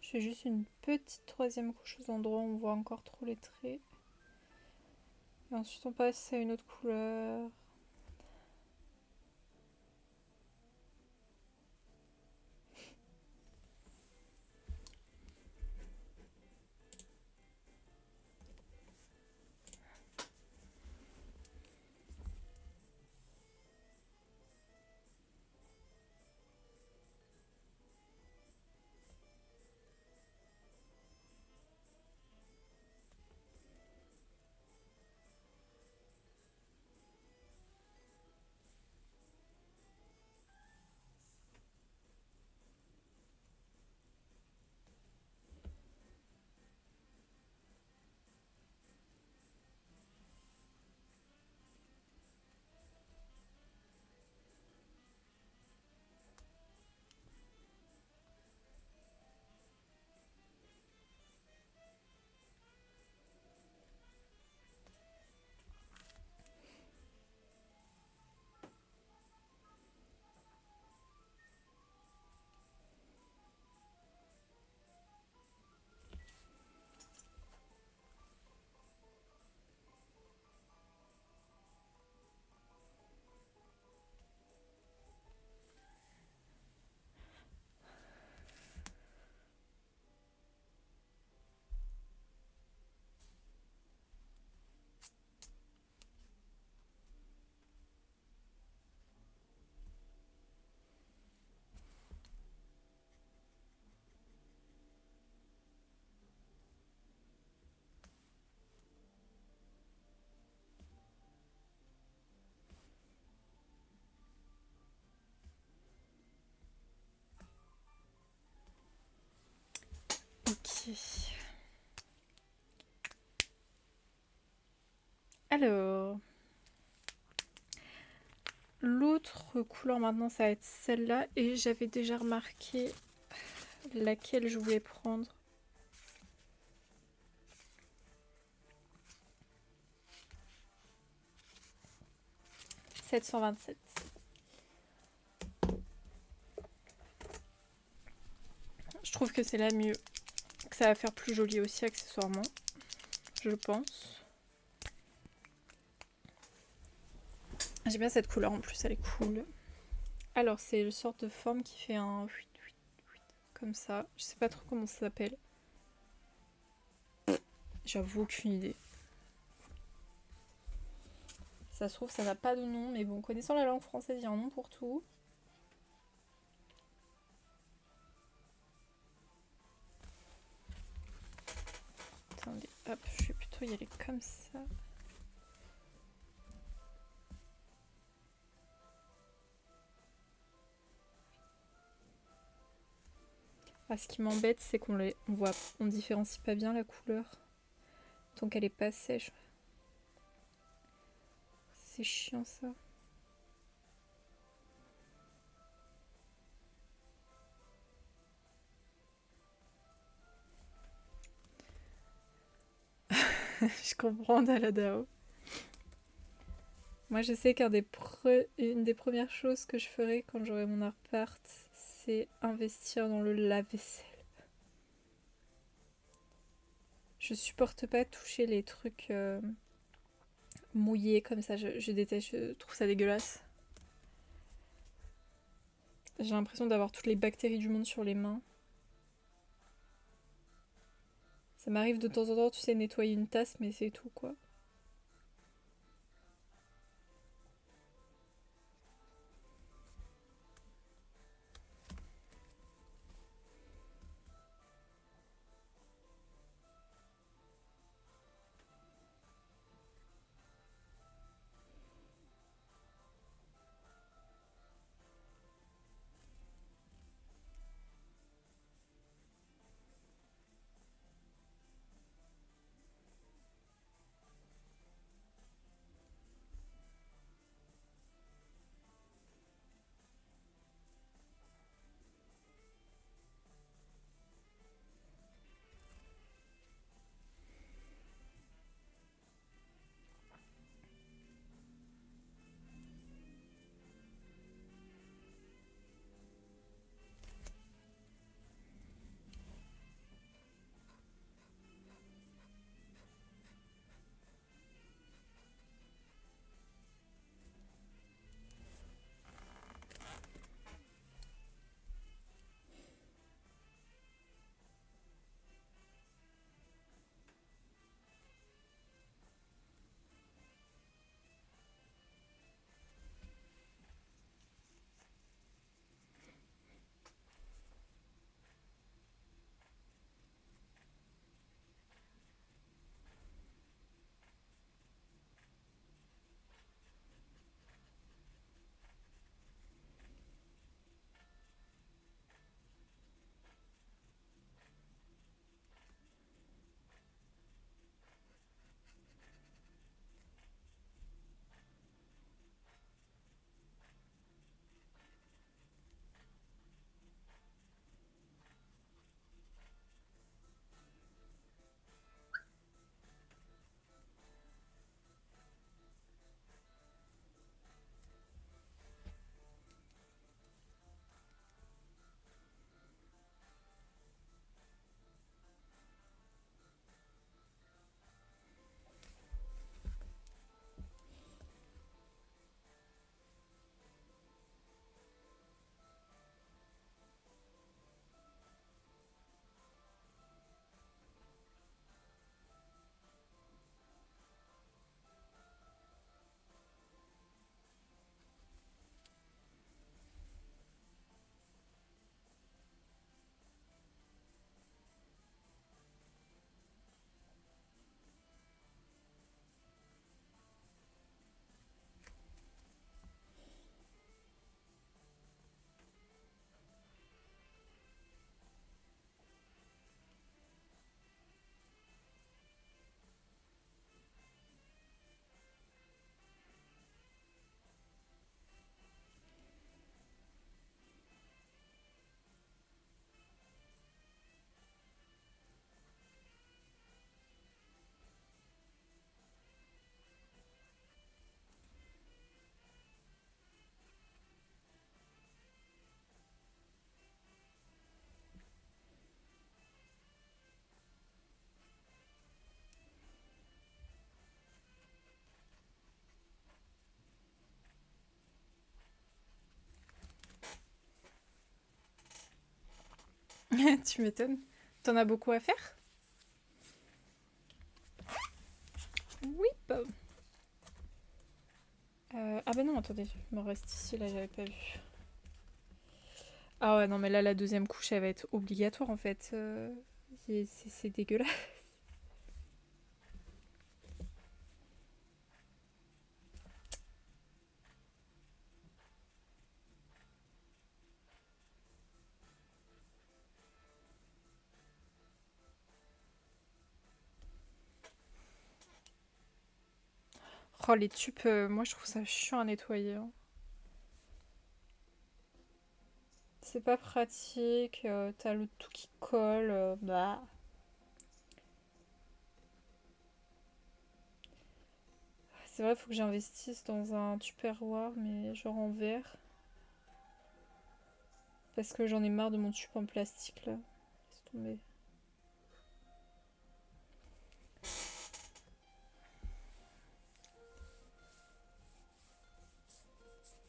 Je fais juste une petite troisième couche aux endroits où on voit encore trop les traits. Et ensuite on passe à une autre couleur. Ok. Alors, l'autre couleur maintenant, ça va être celle-là. Et j'avais déjà remarqué laquelle je voulais prendre. « 727. Je trouve que c'est la mieux. Que ça va faire plus joli aussi accessoirement, je pense. J'aime bien cette couleur en plus, elle est cool. Alors, c'est une sorte de forme qui fait un... comme ça. Je sais pas trop comment ça s'appelle. J'avoue aucune idée. Ça se trouve, ça n'a pas de nom, mais bon, connaissant la langue française, il y a un nom pour tout. Attendez, hop, je vais plutôt y aller comme ça. Ah, ce qui m'embête, c'est on différencie pas bien la couleur. Tant qu'elle est pas sèche. C'est chiant ça. Je comprends Daladao. Moi, je sais une des premières choses que je ferai quand j'aurai mon appart, c'est investir dans le lave-vaisselle. Je supporte pas toucher les trucs mouillés comme ça. Je déteste, je trouve ça dégueulasse. J'ai l'impression d'avoir toutes les bactéries du monde sur les mains. Ça m'arrive de temps en temps, tu sais, nettoyer une tasse, mais c'est tout quoi. Tu m'étonnes. T'en as beaucoup à faire? Oui. Ah bah non, attendez, il me reste ici, là, j'avais pas vu. Ah ouais, non, mais là, la deuxième couche, elle va être obligatoire, en fait. C'est dégueulasse. Oh, les tubes, moi, je trouve ça chiant à nettoyer, hein. C'est pas pratique, t'as le tout qui colle, bah... C'est vrai, faut que j'investisse dans un tupperware, mais genre en verre. Parce que j'en ai marre de mon tube en plastique, là. Laisse tomber.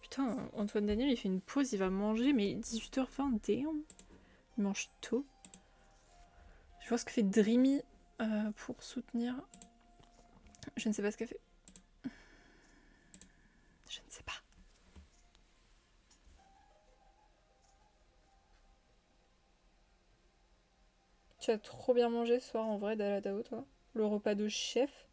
Putain, Antoine Daniel, il fait une pause, il va manger, mais 18h20, damn. Il mange tôt. Je vois ce que fait Dreamy pour soutenir. Je ne sais pas ce qu'elle fait. Je ne sais pas. Tu as trop bien mangé ce soir en vrai, Daladao, toi. Le repas de chef.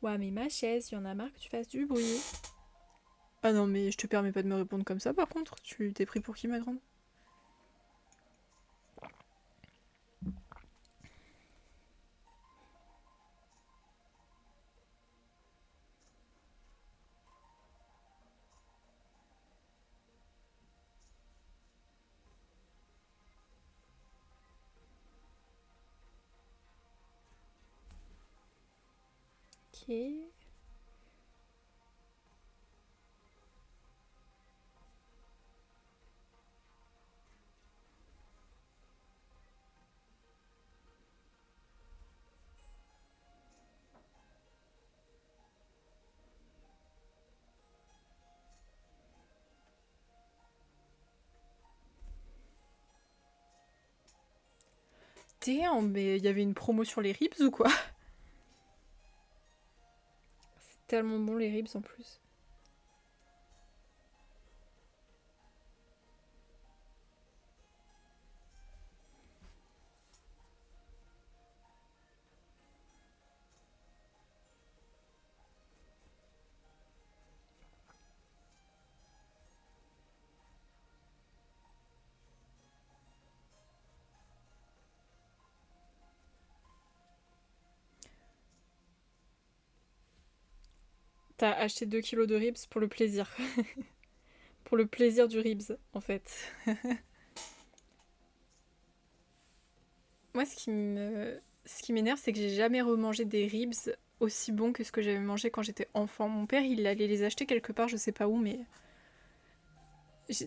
Ouais, mais ma chaise, il y en a marre que tu fasses du bruit. Ah non, mais je te permets pas de me répondre comme ça par contre. Tu t'es pris pour qui, ma grande? Ok. Damn, mais il y avait une promo sur les ribs ou quoi? C'est tellement bon les ribs en plus. T'as acheté 2 kilos de ribs pour le plaisir. Pour le plaisir du ribs, en fait. Moi, ce qui m'énerve, c'est que j'ai jamais remangé des ribs aussi bons que ce que j'avais mangé quand j'étais enfant. Mon père, il allait les acheter quelque part, je sais pas où, mais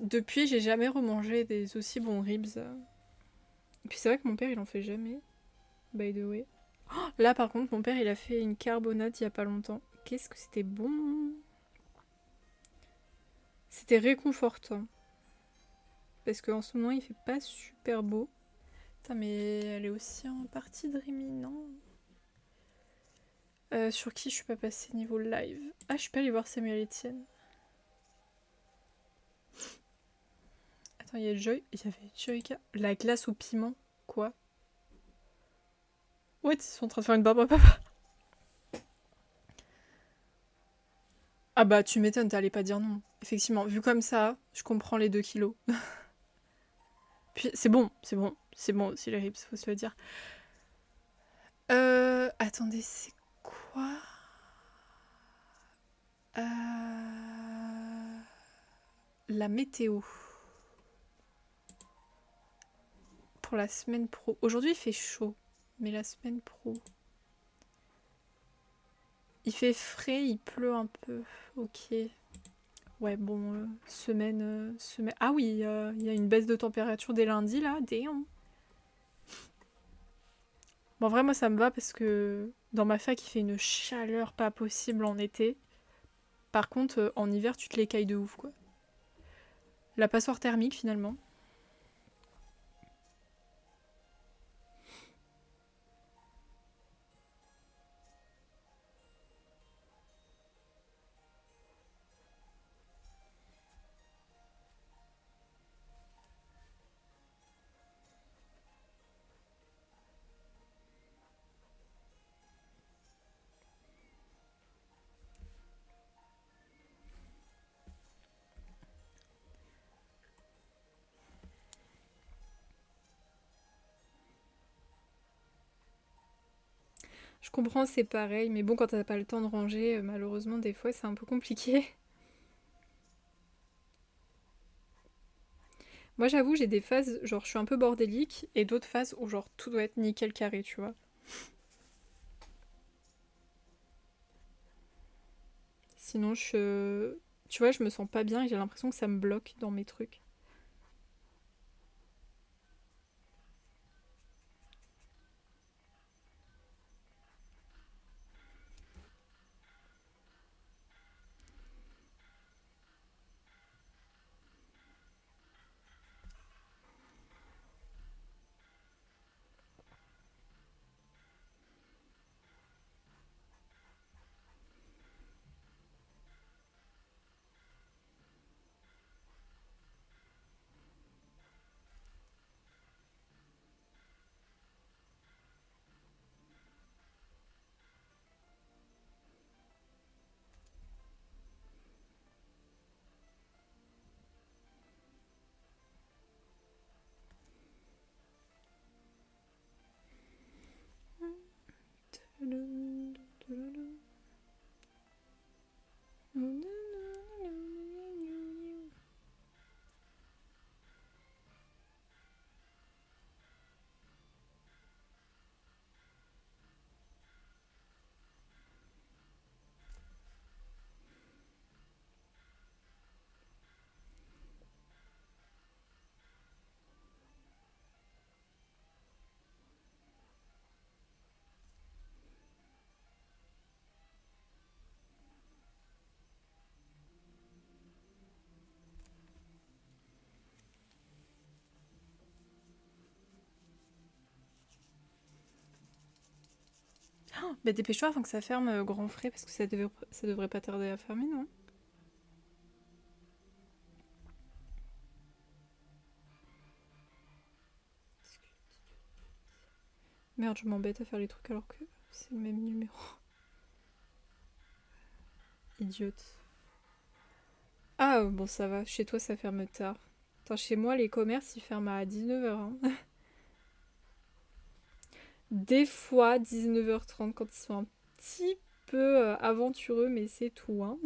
depuis, j'ai jamais remangé des aussi bons ribs. Et puis c'est vrai que mon père, il en fait jamais, by the way. Oh, là, par contre, mon père, il a fait une carbonate il y a pas longtemps. Qu'est-ce que c'était bon! C'était réconfortant. Parce qu'en ce moment, il fait pas super beau. Putain, mais elle est aussi en partie Dreamy, non? Sur qui je suis pas passée niveau live? Ah, je suis pas allée voir Samuel Etienne. Attends, il y a Joy. Il y avait Joyka. La glace au piment. Quoi? Ouais, ils sont en train de faire une barbe à papa. Ah bah, tu m'étonnes, t'allais pas dire non. Effectivement, vu comme ça, je comprends les 2 kilos. Puis c'est bon, c'est bon. C'est bon aussi les ribs, faut se le dire. Attendez, c'est quoi? La météo. Pour la semaine pro. Aujourd'hui, il fait chaud. Mais la semaine pro. Il fait frais, il pleut un peu. Ok. Ouais, bon, semaine... Ah oui, il y a une baisse de température dès lundi, là. Damn. Bon, en vrai, moi, ça me va parce que Dans ma fac, il fait une chaleur pas possible en été. Par contre, en hiver, tu te l'écailles de ouf, quoi. La passoire thermique, finalement. Je comprends, c'est pareil, mais bon, quand t'as pas le temps de ranger, malheureusement, des fois, c'est un peu compliqué. Moi, j'avoue, j'ai des phases, genre, je suis un peu bordélique, et d'autres phases où, genre, tout doit être nickel carré, tu vois. Sinon, tu vois, je me sens pas bien et j'ai l'impression que ça me bloque dans mes trucs. Bah dépêche-toi avant que ça ferme, grand frais, parce que ça devrait pas tarder à fermer, non? Merde, je m'embête à faire les trucs alors que c'est le même numéro. Idiote. Ah, bon, ça va, chez toi ça ferme tard. Attends, chez moi, les commerces ils ferment à 19h. Hein. Des fois, 19h30 quand ils sont un petit peu aventureux, mais c'est tout. Hein.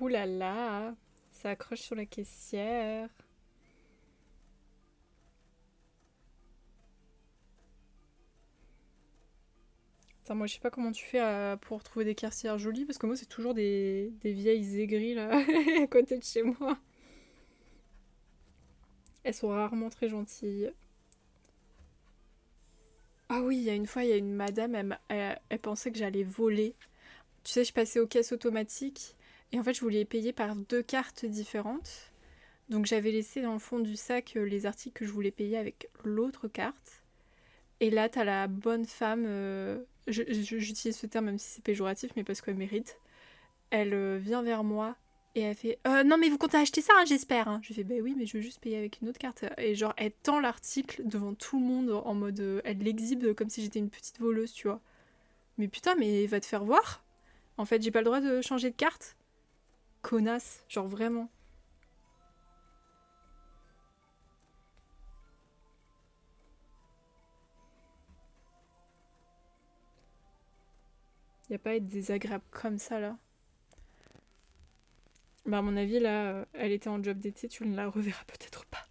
Ouh là là, ça accroche sur la caissière. Attends, moi je sais pas comment tu fais pour trouver des caissières jolies parce que moi c'est toujours des vieilles aigries là à côté de chez moi. Elles sont rarement très gentilles. Ah oui, il y a une fois, il y a une madame, elle pensait que j'allais voler. Tu sais, je passais aux caisses automatiques et en fait je voulais payer par deux cartes différentes. Donc j'avais laissé dans le fond du sac les articles que je voulais payer avec l'autre carte. Et là, t'as la bonne femme, j'utilise ce terme même si c'est péjoratif, mais parce qu'elle mérite. Elle vient vers moi et elle fait non, mais vous comptez acheter ça, hein, j'espère. Hein. Je fais bah oui, mais je veux juste payer avec une autre carte. Et genre, elle tend l'article devant tout le monde en mode. Elle l'exhibe comme si j'étais une petite voleuse, tu vois. Mais putain, mais va te faire voir. En fait, j'ai pas le droit de changer de carte. Connasse, genre vraiment. Y a pas à être désagréable comme ça là. Bah, à mon avis, là, elle était en job d'été, tu ne la reverras peut-être pas.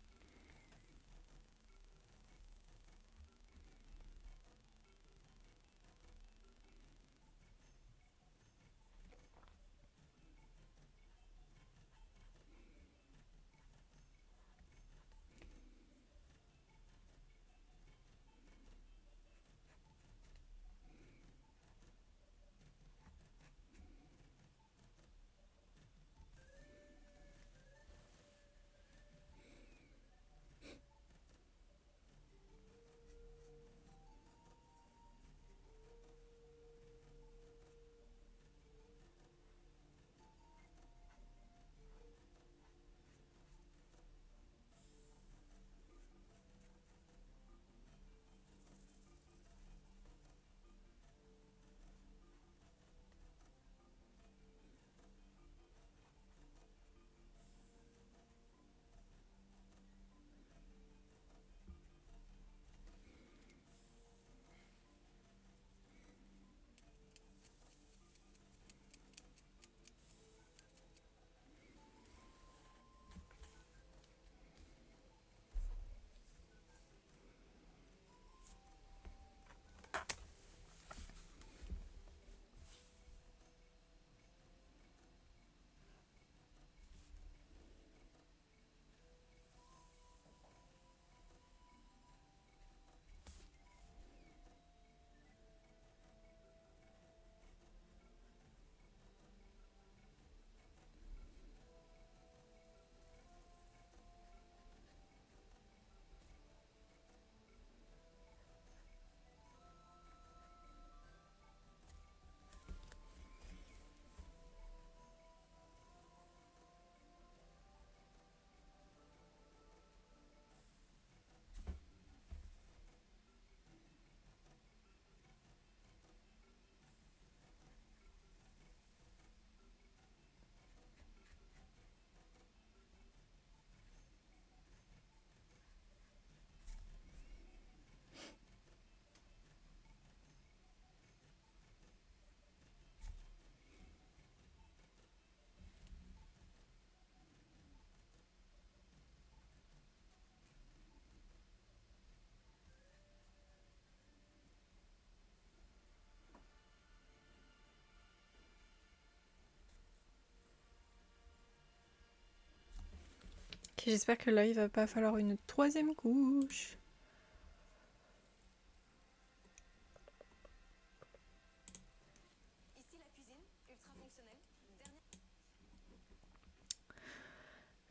Ok, j'espère que là, il va pas falloir une troisième couche.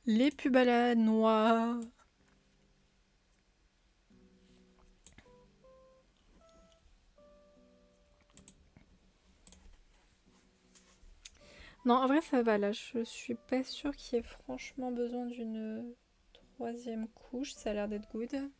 Les pubs à la noix. Non, en vrai, ça va là. Je suis pas sûre qu'il y ait franchement besoin d'une troisième couche. Ça a l'air d'être good.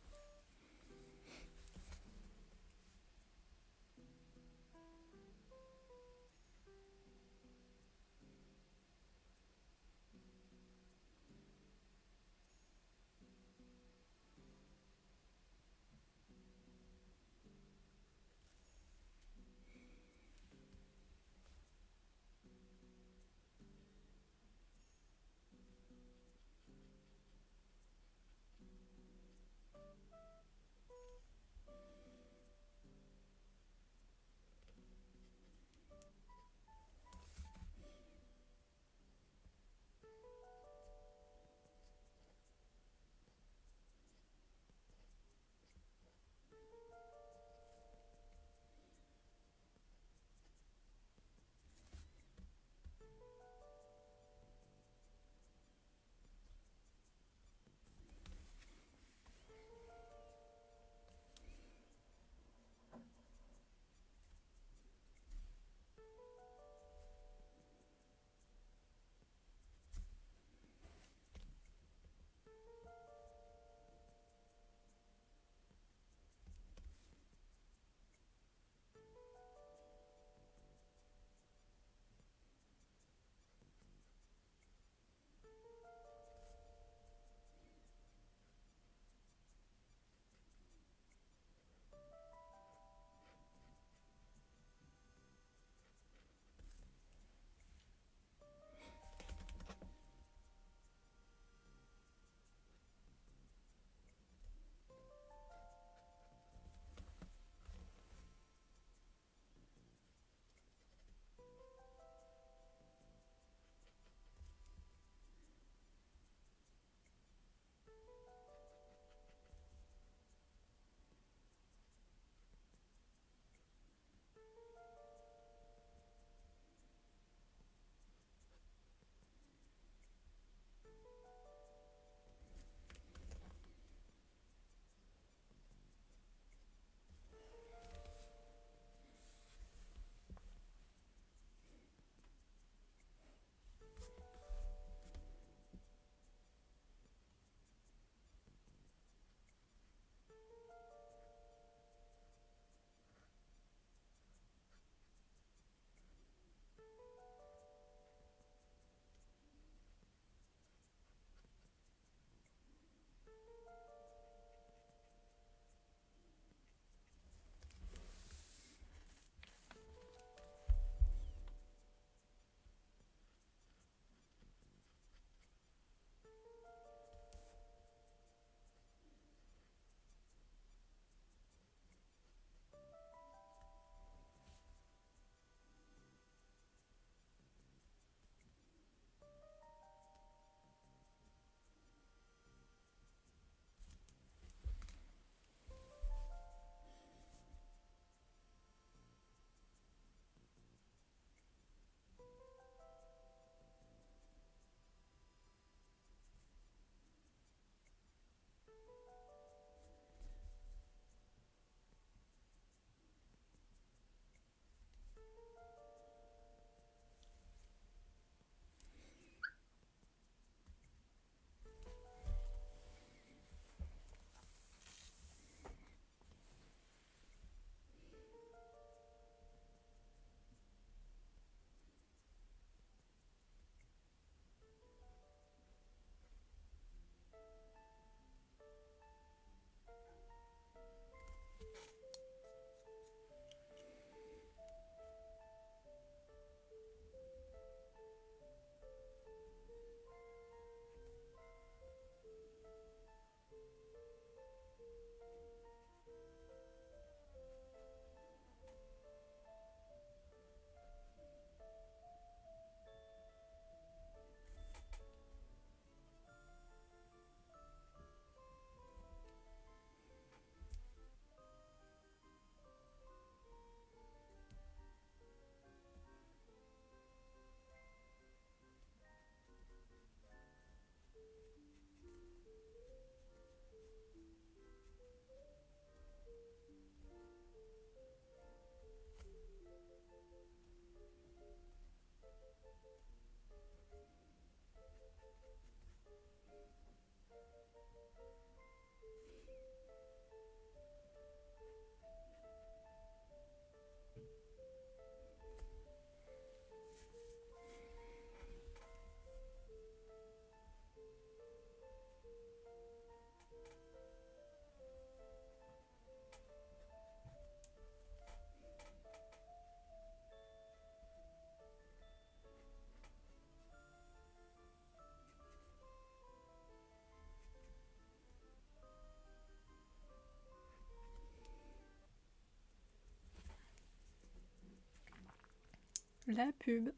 La pub.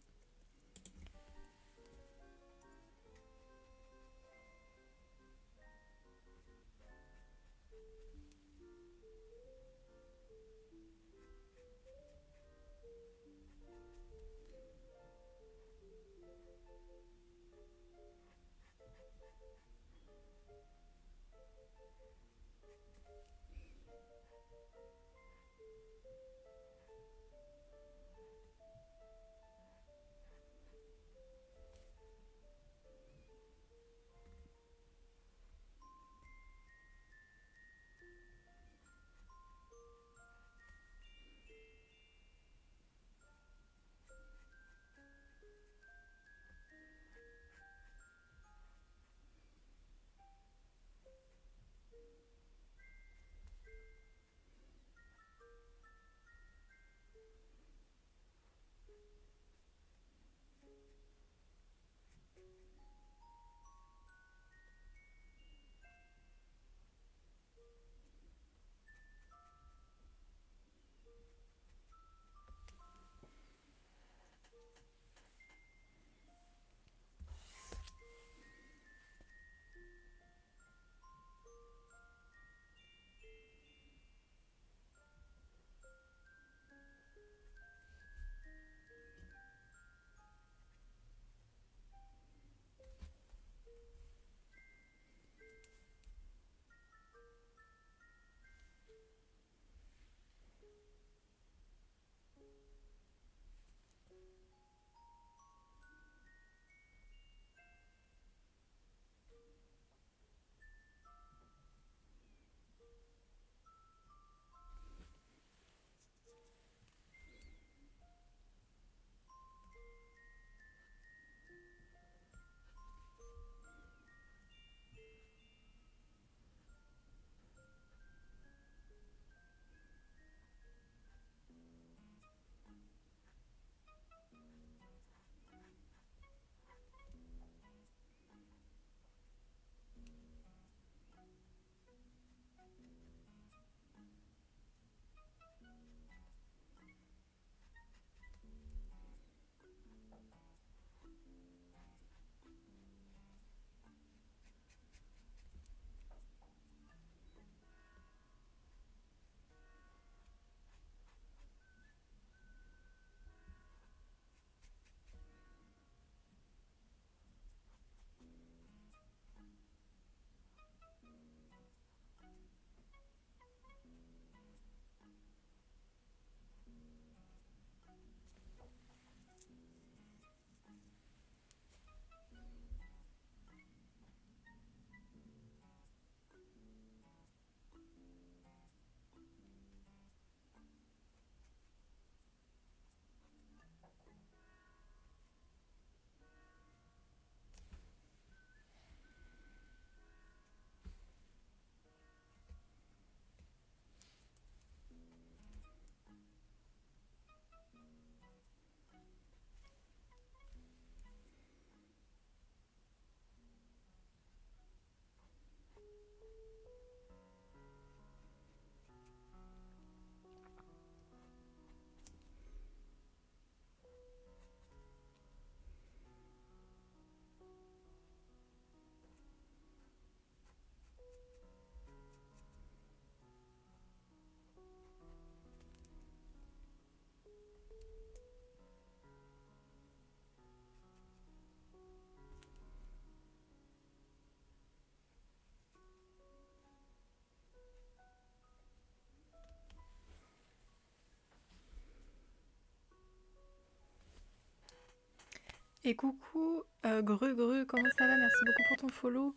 Et coucou, Gru Gru, comment ça va? Merci beaucoup pour ton follow.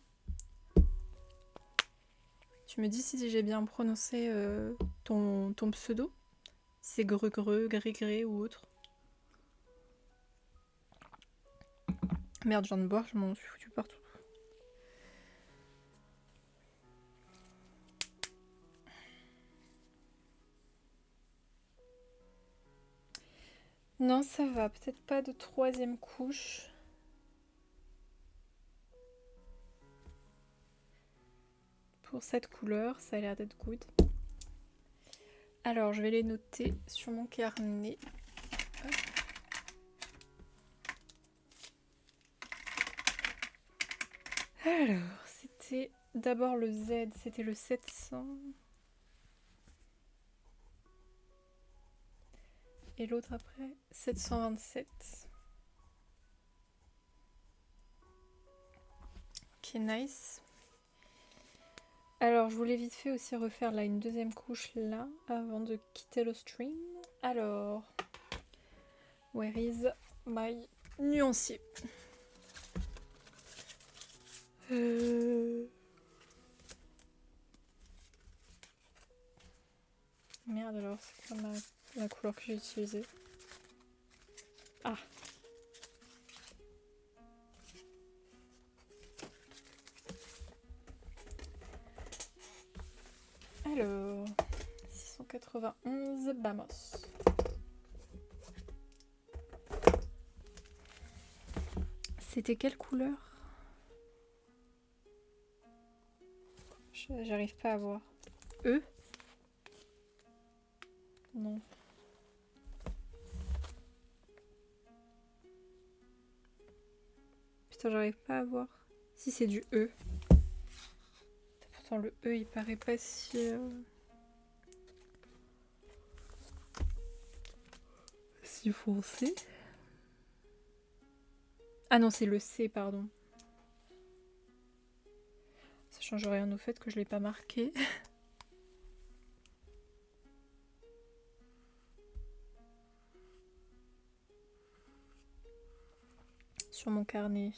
Tu me dis si j'ai bien prononcé ton pseudo? Si c'est Gru Gru, Gré Gré ou autre. Merde, je viens de boire, je m'en suis foutu partout. Non, ça va, peut-être pas de troisième couche. Pour cette couleur, ça a l'air d'être good. Alors, je vais les noter sur mon carnet. Hop. Alors, c'était d'abord le Z, c'était le 700. Et l'autre après, 727. Ok, nice. Alors, je voulais vite fait aussi refaire là une deuxième couche là, avant de quitter le stream. Alors, where is my nuancier? Merde, alors c'est quoi la couleur que j'ai utilisée? Ah. Alors, 691, vamos. C'était quelle couleur? J'arrive pas à voir. E? Non. Putain, j'arrive pas à voir. Si c'est du E. Pourtant le E il paraît pas si foncé. Ah non, c'est le C, pardon. Ça change rien au fait que je l'ai pas marqué. Sur mon carnet.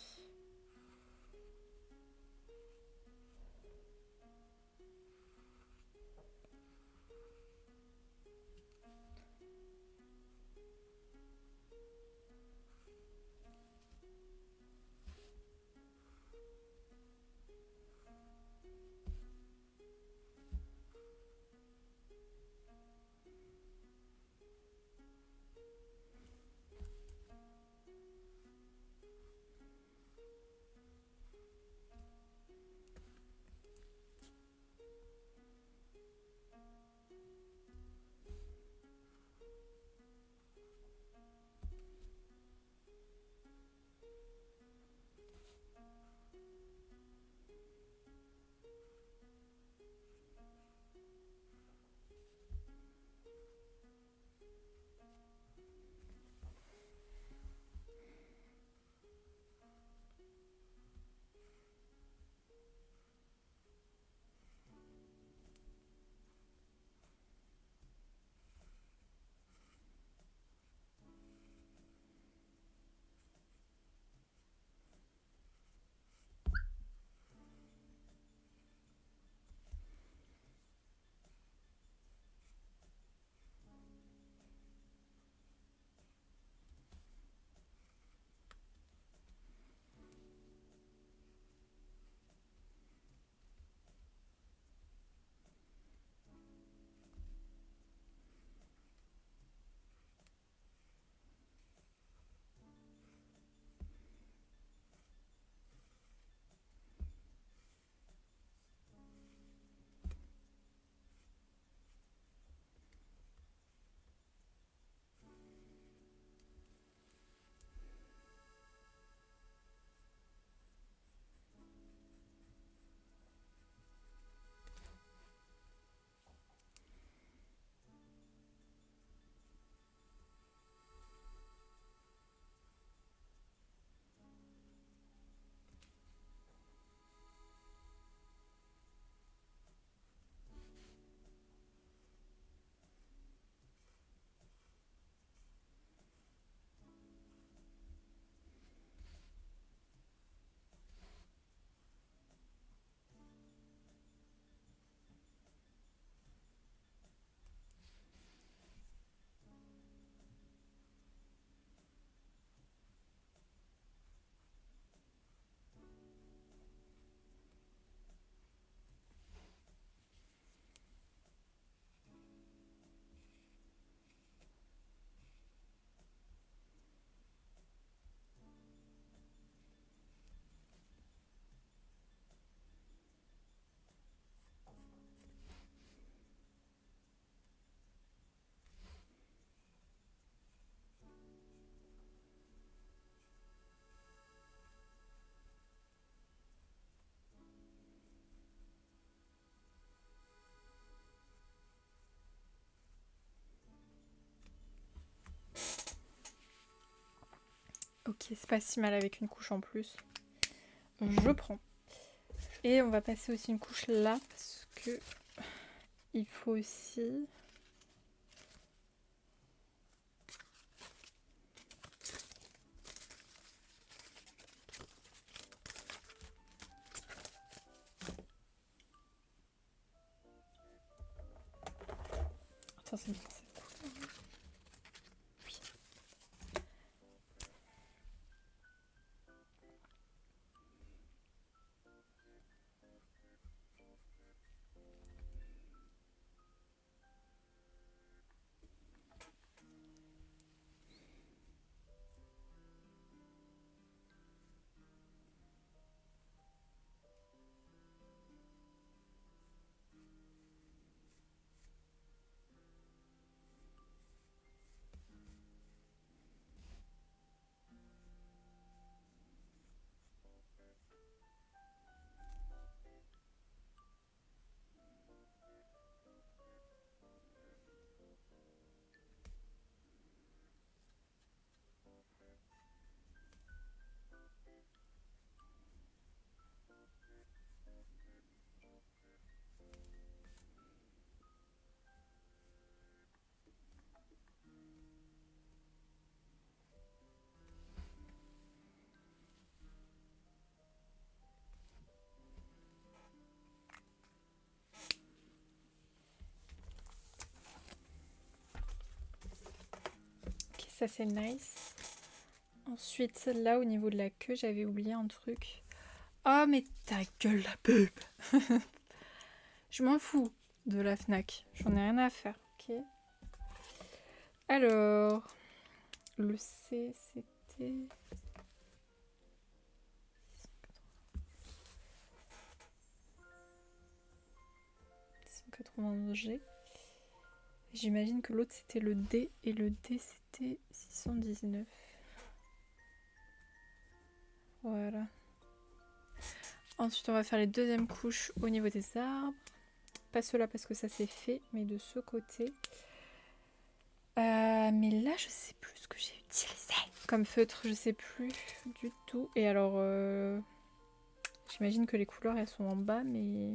Ok, c'est pas si mal avec une couche en plus. Je prends. Et on va passer aussi une couche là parce que il faut aussi... Attends, c'est bien cette couleur. Oui. Ok, ça c'est nice. Ensuite, là au niveau de la queue, j'avais oublié un truc. Oh mais ta gueule la pub. Je m'en fous de la Fnac. J'en ai rien à faire, ok. Alors, le C c'était... 191G. J'imagine que l'autre c'était le D et le D c'était 619. Voilà. Ensuite on va faire les deuxièmes couches au niveau des arbres. Pas ceux-là parce que ça c'est fait, mais de ce côté. Mais là je sais plus ce que j'ai utilisé comme feutre, je sais plus du tout. Et alors j'imagine que les couleurs elles sont en bas, mais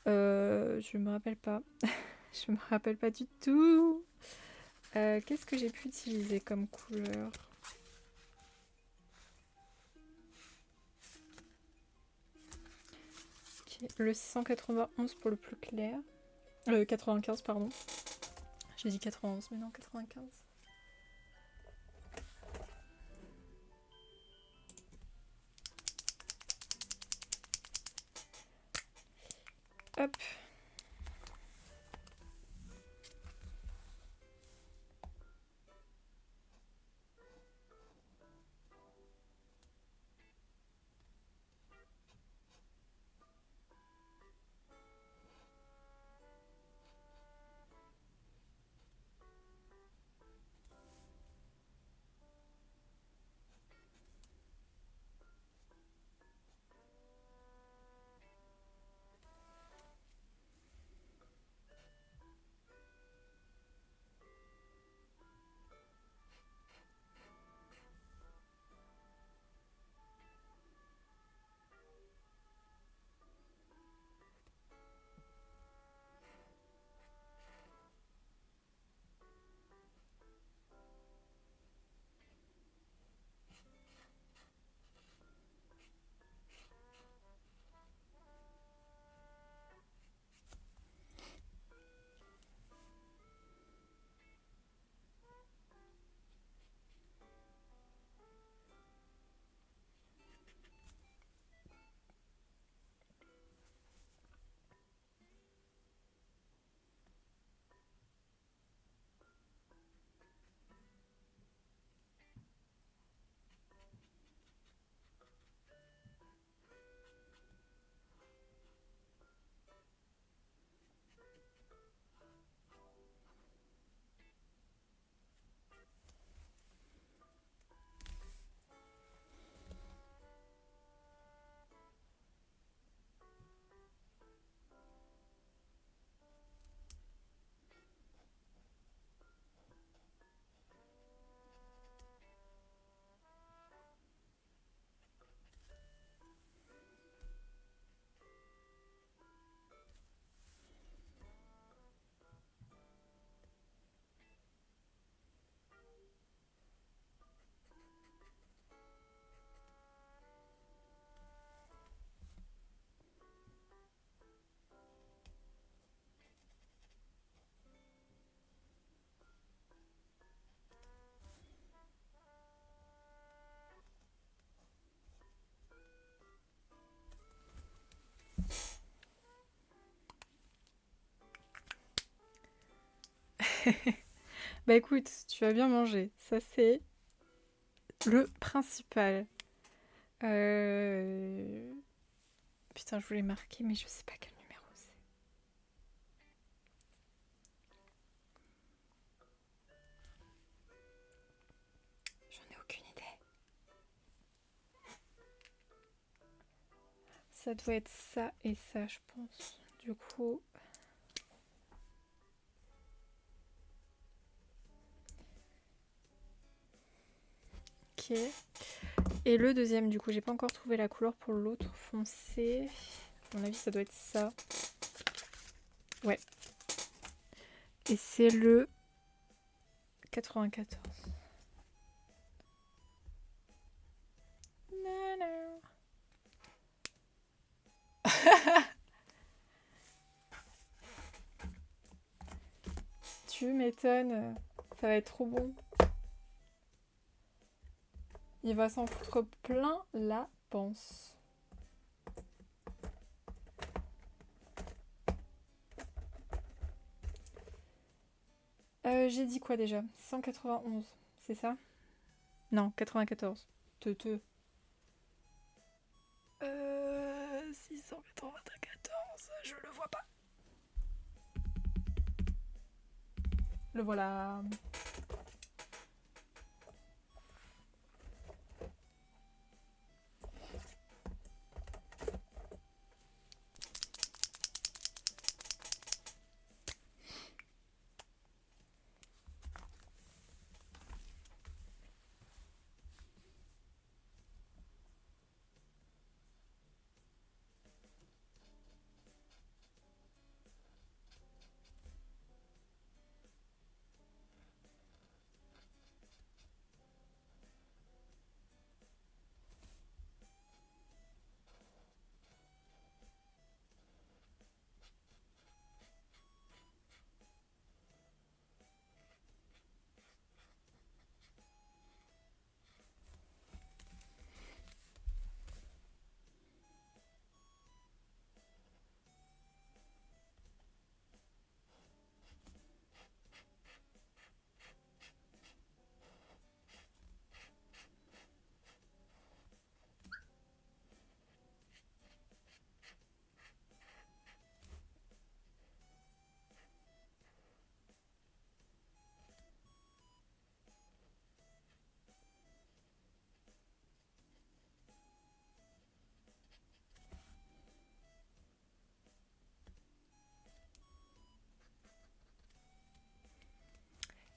je me rappelle pas. Je me rappelle pas du tout. Qu'est-ce que j'ai pu utiliser comme couleur? Okay. Le 691 pour le plus clair. 95 pardon. J'ai dit 91 mais non 95. Hop. Bah écoute, tu as bien mangé. Ça, c'est le principal. Putain, je voulais marquer, mais je sais pas quel numéro c'est. J'en ai aucune idée. Ça doit être ça et ça, je pense. Du coup... Ok. Et le deuxième, du coup, j'ai pas encore trouvé la couleur pour l'autre foncé. À mon avis, ça doit être ça. Ouais. Et c'est le 94. Non. Tu m'étonnes. Ça va être trop bon. Il va s'en foutre plein la panse. J'ai dit quoi déjà? 191, c'est ça? Non, 94. Te. 694, je le vois pas. Le voilà.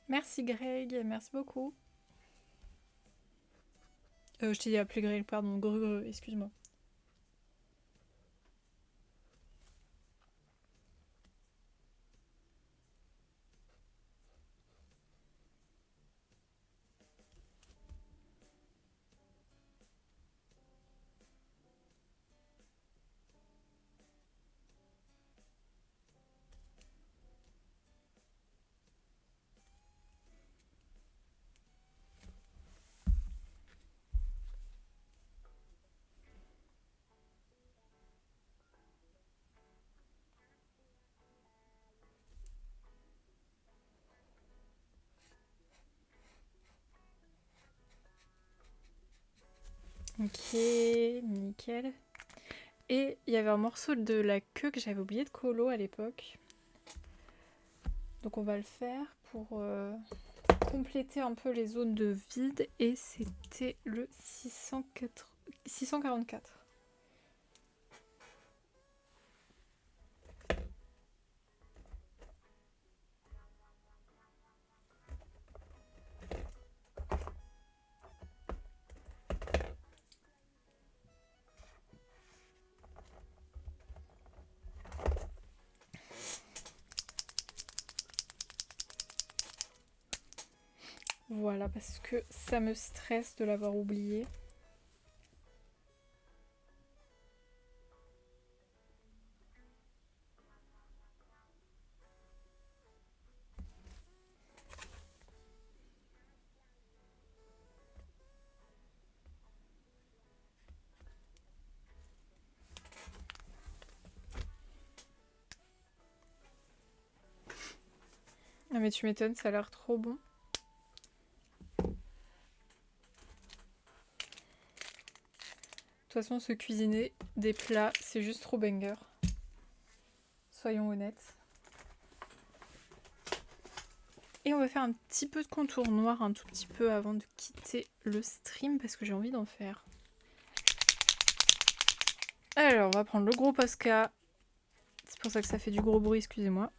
Merci Greg, merci beaucoup. Je t'ai dit appeler Greg, pardon, excuse-moi. Ok, nickel. Et il y avait un morceau de la queue que j'avais oublié de colo à l'époque. Donc on va le faire pour compléter un peu les zones de vide. Et c'était le 644. Voilà, parce que ça me stresse de l'avoir oublié. Ah mais tu m'étonnes, ça a l'air trop bon. De toute façon, se cuisiner des plats, c'est juste trop banger. Soyons honnêtes. Et on va faire un petit peu de contour noir, un tout petit peu avant de quitter le stream, parce que j'ai envie d'en faire. Alors, on va prendre le gros Posca. C'est pour ça que ça fait du gros bruit, excusez-moi.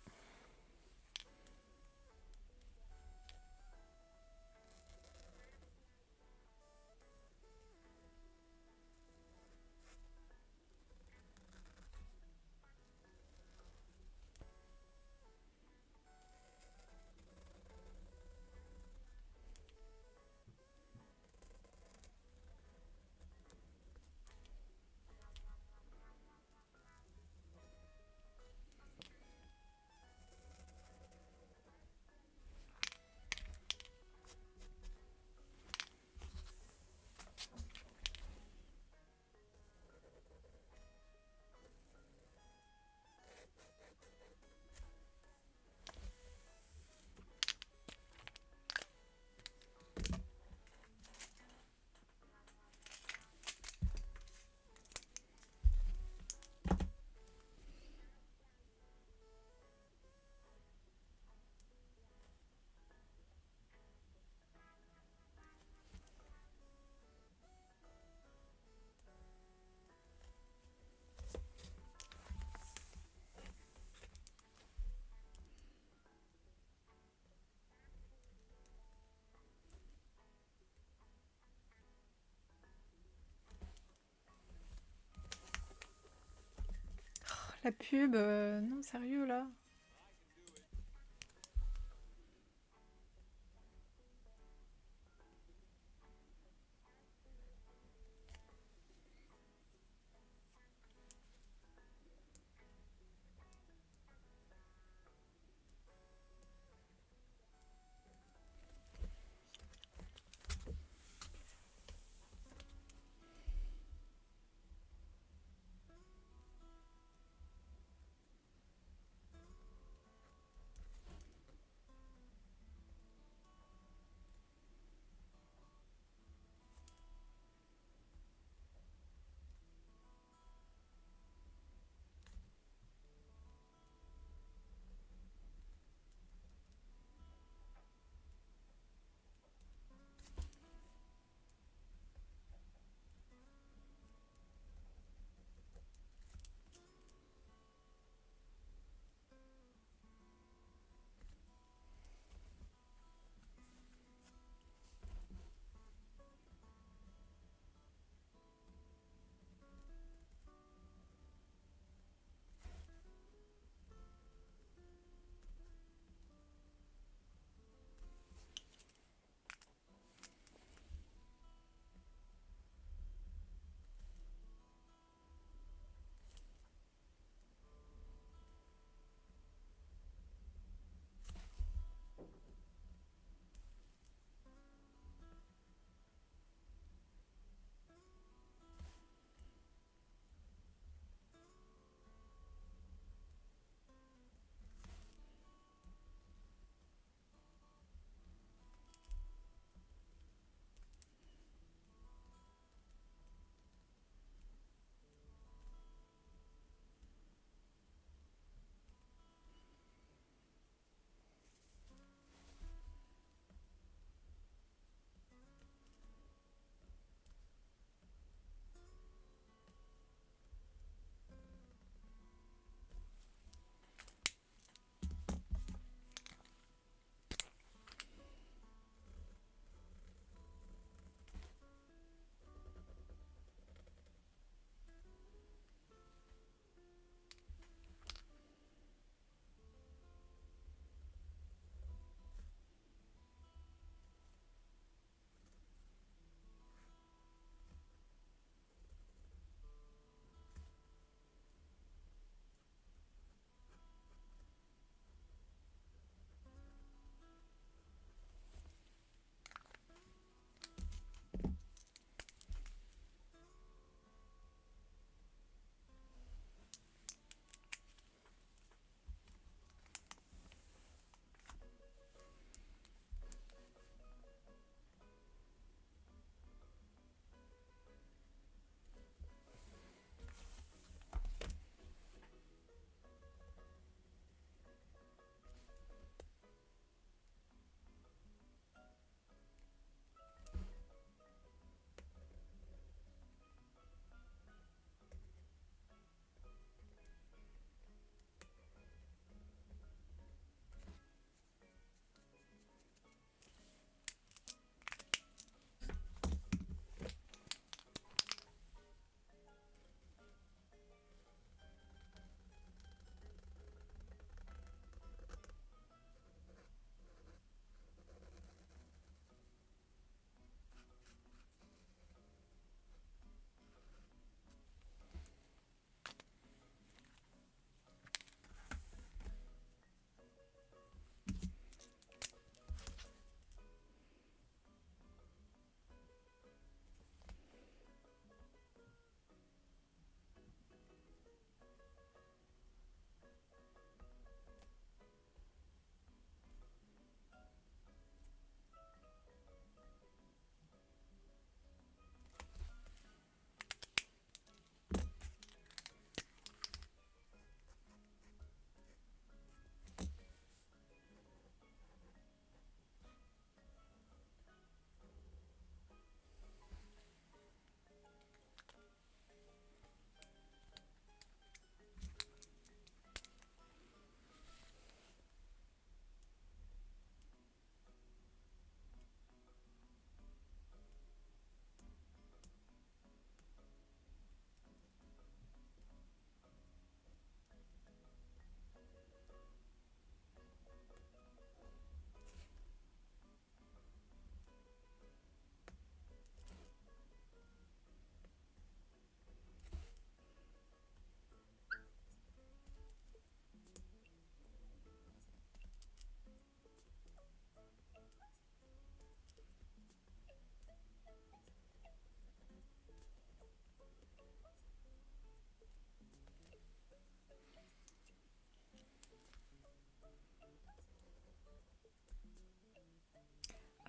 La pub, non, sérieux là.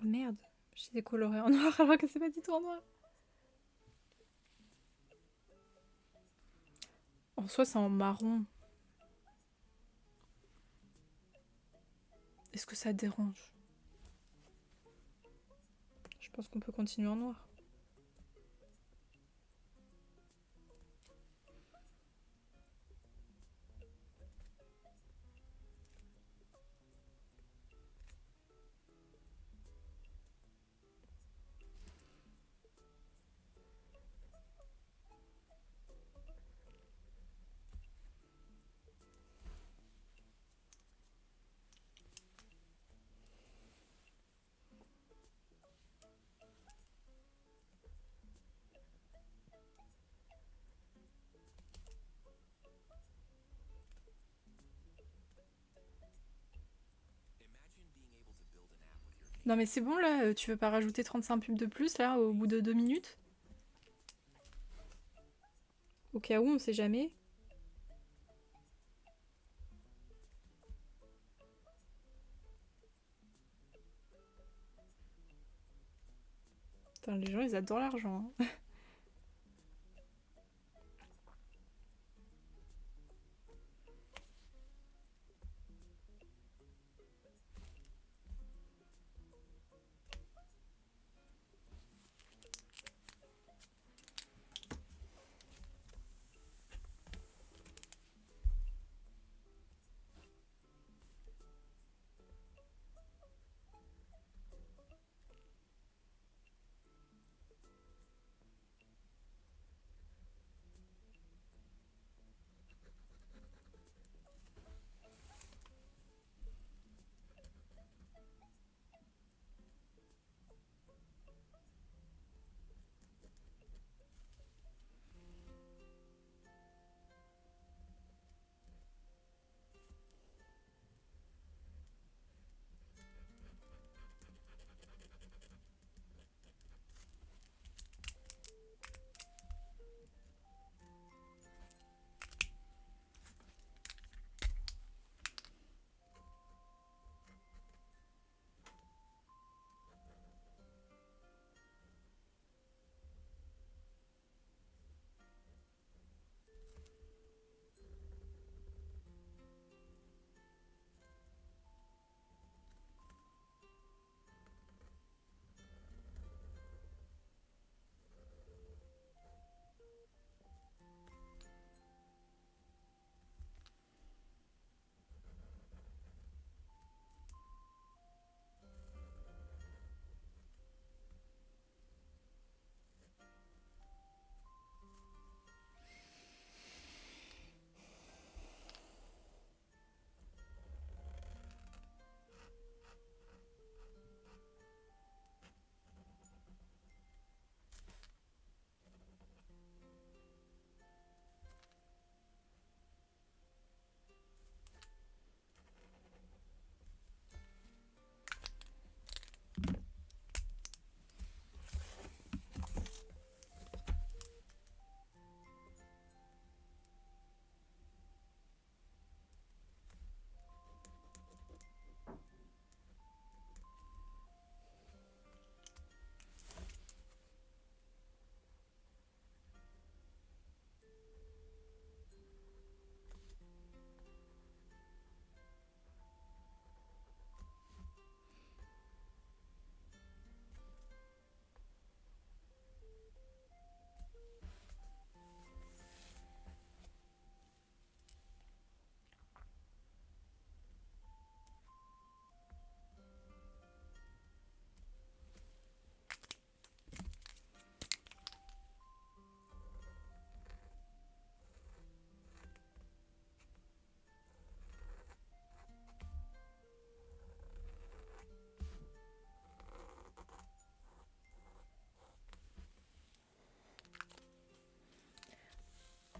Oh merde, j'ai décoloré en noir alors que c'est pas du tout en noir. En soi, c'est en marron. Est-ce que ça dérange? Je pense qu'on peut continuer en noir. Non mais c'est bon là, tu veux pas rajouter 35 pubs de plus là au bout de 2 minutes? Au cas où, on sait jamais. Putain, les gens ils adorent l'argent, hein.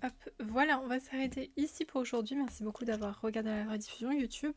Hop, voilà, on va s'arrêter ici pour aujourd'hui. Merci beaucoup d'avoir regardé la rediffusion YouTube.